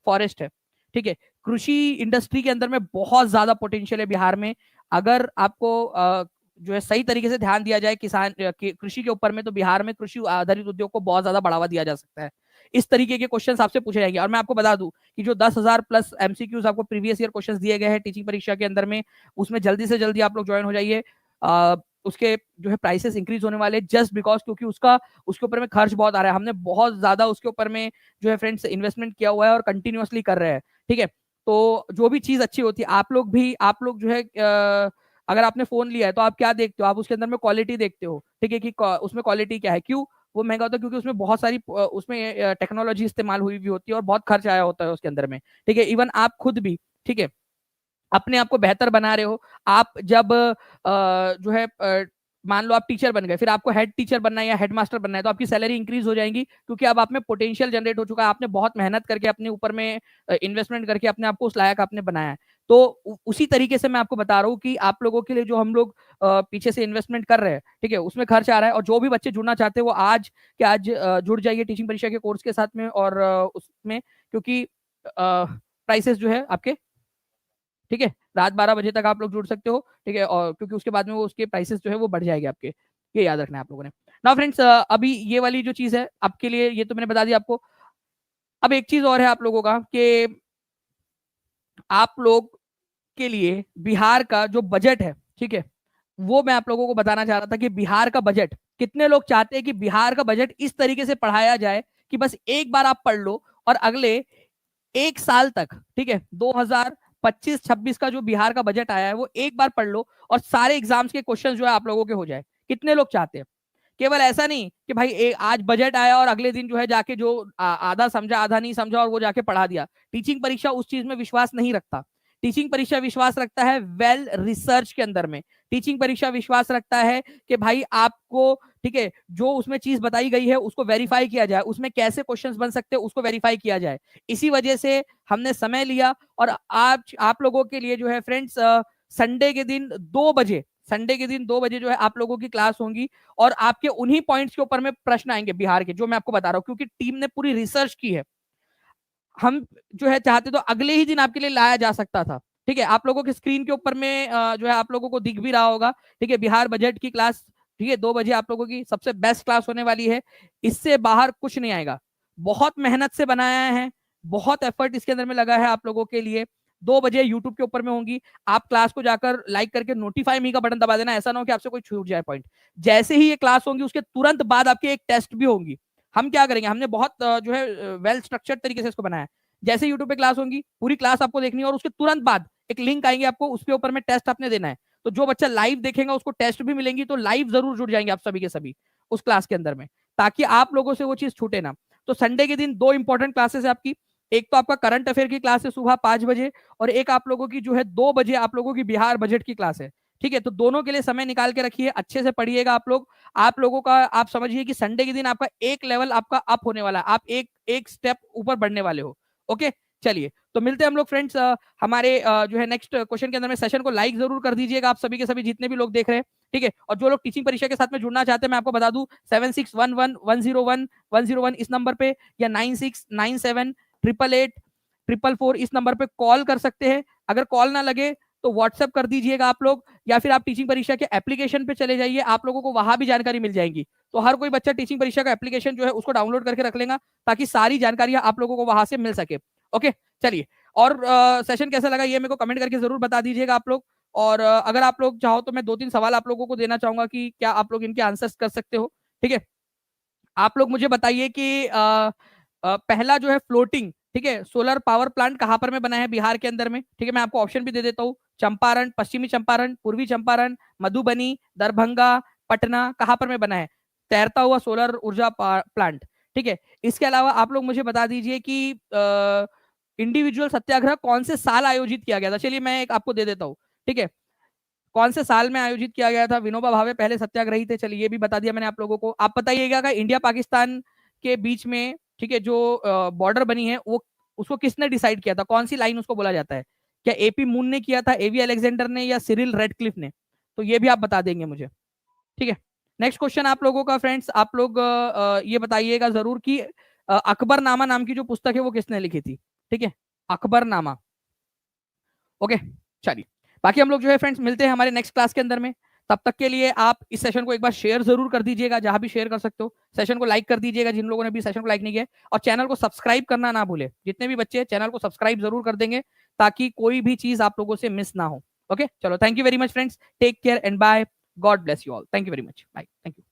फॉरेस्ट है। ठीक है, कृषि इंडस्ट्री के अंदर में बहुत ज्यादा पोटेंशियल है बिहार में। अगर आपको जो है सही तरीके से ध्यान दिया जाए किसान कृषि के ऊपर में, तो बिहार में कृषि आधारित उद्योग को बहुत ज्यादा बढ़ावा दिया जा सकता है। इस तरीके के क्वेश्चन आपसे पूछे जाएंगे। और मैं आपको बता दूं कि जो 10,000 प्लस एमसीक्यूज आपको प्रीवियस ईयर क्वेश्चन दिए गए हैं टीचिंग परीक्षा के अंदर में, उसमें जल्दी से जल्दी आप लोग ज्वाइन हो जाइए। उसके जो है प्राइसेस इंक्रीज होने वाले, जस्ट बिकॉज क्योंकि उसके ऊपर में खर्च बहुत आ रहा है। हमने बहुत ज्यादा उसके ऊपर में जो है फ्रेंड्स इन्वेस्टमेंट किया हुआ है और कंटिन्यूअसली कर रहे हैं। ठीक है, तो जो भी चीज अच्छी होती है, आप लोग जो है अगर आपने फोन लिया है तो आप क्या देखते हो, आप उसके अंदर में क्वालिटी देखते हो। ठीक है, कि उसमें क्वालिटी क्या है, क्यों वो महंगा होता है, क्योंकि उसमें बहुत सारी उसमें टेक्नोलॉजी इस्तेमाल हुई भी होती है और बहुत खर्च आया होता है उसके अंदर में। ठीक है, इवन आप खुद भी, ठीक है, अपने आप को बेहतर बना रहे हो। आप जब जो है मान लो आप टीचर बन गए, फिर आपको हेड टीचर बनना है या हेड मास्टर बनना है, तो आपकी सैलरी इंक्रीज हो जाएगी, क्योंकि अब आप में पोटेंशियल जनरेट हो चुका है, आपने बहुत मेहनत करके अपने ऊपर में इन्वेस्टमेंट करके अपने आप को उस लायक आपने बनाया है। तो उसी तरीके से मैं आपको बता रहा हूँ कि आप लोगों के लिए जो हम लोग पीछे से इन्वेस्टमेंट कर रहे हैं, ठीक है, उसमें खर्च आ रहा है। और जो भी बच्चे जुड़ना चाहते हैं वो आज के आज जुड़ जाइए टीचिंग परीक्षा के कोर्स के साथ में, और उसमें क्योंकि प्राइसेस जो है आपके, ठीक है, रात 12 बजे तक आप लोग जुड़ सकते हो, ठीक है, और क्योंकि उसके बाद में वो उसके प्राइसेस जो है वो बढ़ जाएंगे आपके, ये याद रखना है आप लोगों ने। ना फ्रेंड्स, अभी ये वाली जो चीज है आपके लिए, ये तो मैंने बता दिया आपको। अब एक चीज और है आप लोगों का कि आप लोग के लिए बिहार का जो बजट है, ठीक है, वो मैं आप लोगों को बताना चाह रहा था कि बिहार का बजट, कितने लोग चाहते हैं कि बिहार का बजट इस तरीके से पढ़ाया जाए कि बस एक बार आप पढ़ लो और अगले एक साल तक, ठीक है, 2025-26 का जो बिहार का बजट आया है वो एक बार पढ़ लो और सारे एग्जाम्स के क्वेश्चन जो है आप लोगों के हो जाए। कितने लोग चाहते हैं? केवल ऐसा नहीं कि भाई आज बजट आया और अगले दिन जो है जाके जो आधा समझा आधा नहीं समझा और वो जाके पढ़ा दिया। टीचिंग परीक्षा उस चीज में विश्वास नहीं रखता। टीचिंग परीक्षा विश्वास रखता है वेल रिसर्च के अंदर में। टीचिंग परीक्षा विश्वास रखता है कि भाई आपको, ठीक है, जो उसमें चीज बताई गई है उसको वेरीफाई किया जाए, उसमें कैसे क्वेश्चंस बन सकते हैं उसको वेरीफाई किया जाए। इसी वजह से हमने समय लिया और आज आप लोगों के लिए जो है फ्रेंड्स, संडे के दिन 2 बजे, संडे के दिन 2 बजे जो है आप लोगों की क्लास होंगी और आपके उन्हीं पॉइंट्स के ऊपर में प्रश्न आएंगे बिहार के, जो मैं आपको बता रहा हूं, क्योंकि टीम ने पूरी रिसर्च की है। हम जो है चाहते तो अगले ही दिन आपके लिए लाया जा सकता था, ठीक है, आप लोगों के स्क्रीन के ऊपर में जो है आप लोगों को दिख भी रहा होगा, ठीक है, बिहार बजट की क्लास, ठीक है, 2 बजे आप लोगों की सबसे बेस्ट क्लास होने वाली है। इससे बाहर कुछ नहीं आएगा। बहुत मेहनत से बनाया है, बहुत एफर्ट इसके अंदर में लगा है आप लोगों के लिए। 2 बजे यूट्यूब के ऊपर में होंगी। आप क्लास को जाकर लाइक करके नोटिफाई मी का बटन दबा देना, ऐसा ना हो कि आपसे कोई छूट जाए पॉइंट। जैसे ही ये क्लास होंगी उसके तुरंत बाद आपके एक टेस्ट भी होंगी। हम क्या करेंगे, हमने बहुत जो है वेल स्ट्रक्चर्ड तरीके से इसको बनाया है। जैसे यूट्यूब पे क्लास होंगी पूरी क्लास आपको देखनी है और उसके तुरंत बाद एक लिंक आएंगे आपको, उसके ऊपर में टेस्ट आपने देना है। तो जो बच्चा लाइव देखेगा उसको टेस्ट भी मिलेंगी, तो लाइव जरूर जुड़ जाएंगे आप सभी के सभी उस क्लास के अंदर में, ताकि आप लोगों से वो चीज छूटे ना। तो संडे के दिन 2 इंपॉर्टेंट क्लासेस है आपकी। एक तो आपका करंट अफेयर की क्लास है सुबह 5 बजे, और एक आप लोगों की जो है 2 बजे आप लोगों की बिहार बजट की क्लास है। ठीक है, तो दोनों के लिए समय निकाल के रखिए, अच्छे से पढ़िएगा आप लोग। आप लोगों का, आप समझिए कि संडे के दिन आपका एक लेवल आपका अप होने वाला है, आप एक एक स्टेप ऊपर बढ़ने वाले हो। ओके, चलिए तो मिलते हैं हम लोग फ्रेंड्स हमारे जो है नेक्स्ट क्वेश्चन के अंदर में। सेशन को लाइक जरूर कर दीजिएगा आप सभी के सभी जितने भी लोग देख रहे हैं, ठीक है, और जो लोग टीचिंग परीक्षा के साथ में जुड़ना चाहते हैं मैं आपको बता दूं 7611101101 इस नंबर पे, या 9697888844 इस नंबर पे कॉल कर सकते हैं। अगर कॉल ना लगे तो व्हाट्सएप कर दीजिएगा आप लोग, या फिर आप टीचिंग परीक्षा के एप्लीकेशन पे चले जाइए, आप लोगों को वहां भी जानकारी मिल जाएगी। तो हर कोई बच्चा टीचिंग परीक्षा का एप्लीकेशन जो है उसको डाउनलोड करके रख लेगा, ताकि सारी जानकारियां आप लोगों को वहां से मिल सके। ओके, चलिए, और सेशन कैसा लगा ये मेरे को कमेंट करके जरूर बता दीजिएगा आप लोग। और अगर आप लोग चाहो तो मैं 2-3 सवाल आप लोगों को देना चाहूंगा कि क्या आप लोग इनके आंसर्स कर सकते हो। ठीक है, आप लोग मुझे बताइए कि पहला जो है फ्लोटिंग, ठीक है, सोलर पावर प्लांट कहां पर में बना है बिहार के अंदर में। ठीक है, मैं आपको ऑप्शन भी दे देता हूँ। चंपारण, पश्चिमी चंपारण, पूर्वी चंपारण, मधुबनी, दरभंगा, पटना, कहां पर में बना है तैरता हुआ सोलर ऊर्जा प्लांट। ठीक है, इसके अलावा आप लोग मुझे बता दीजिए कि इंडिविजुअल सत्याग्रह कौन से साल आयोजित किया गया था। चलिए मैं एक आपको दे देता हूँ। ठीक है, कौन से साल में आयोजित किया गया था। विनोबा भावे पहले सत्याग्रही थे, चलिए ये भी बता दिया मैंने आप लोगों को। आप बताइएगा कि इंडिया पाकिस्तान के बीच में, ठीक है, जो बॉर्डर बनी है वो उसको किसने डिसाइड किया था, कौन सी लाइन उसको बोला जाता है। क्या एपी मून ने किया था, एवी अलेक्जेंडर ने, या सिरिल रेडक्लिफ ने? तो ये भी आप बता देंगे मुझे। ठीक है, नेक्स्ट क्वेश्चन आप लोगों का फ्रेंड्स, आप लोग ये बताइएगा जरूर कि अकबरनामा नाम की जो पुस्तक है वो किसने लिखी थी। ठीक है, अकबरनामा। ओके, चलिए, बाकी हम लोग जो है फ्रेंड्स मिलते हैं हमारे नेक्स्ट क्लास के अंदर में। तब तक के लिए आप इस सेशन को एक बार शेयर जरूर कर दीजिएगा, जहां भी शेयर कर सकते हो। सेशन को लाइक कर दीजिएगा जिन लोगों ने भी सेशन को लाइक नहीं किया, और चैनल को सब्सक्राइब करना ना भूले। जितने भी बच्चे चैनल को सब्सक्राइब जरूर कर देंगे, ताकि कोई भी चीज आप लोगों से मिस ना हो। ओके, चलो, thank you very much friends, take care and bye, God bless you all, thank you very much, bye, thank you.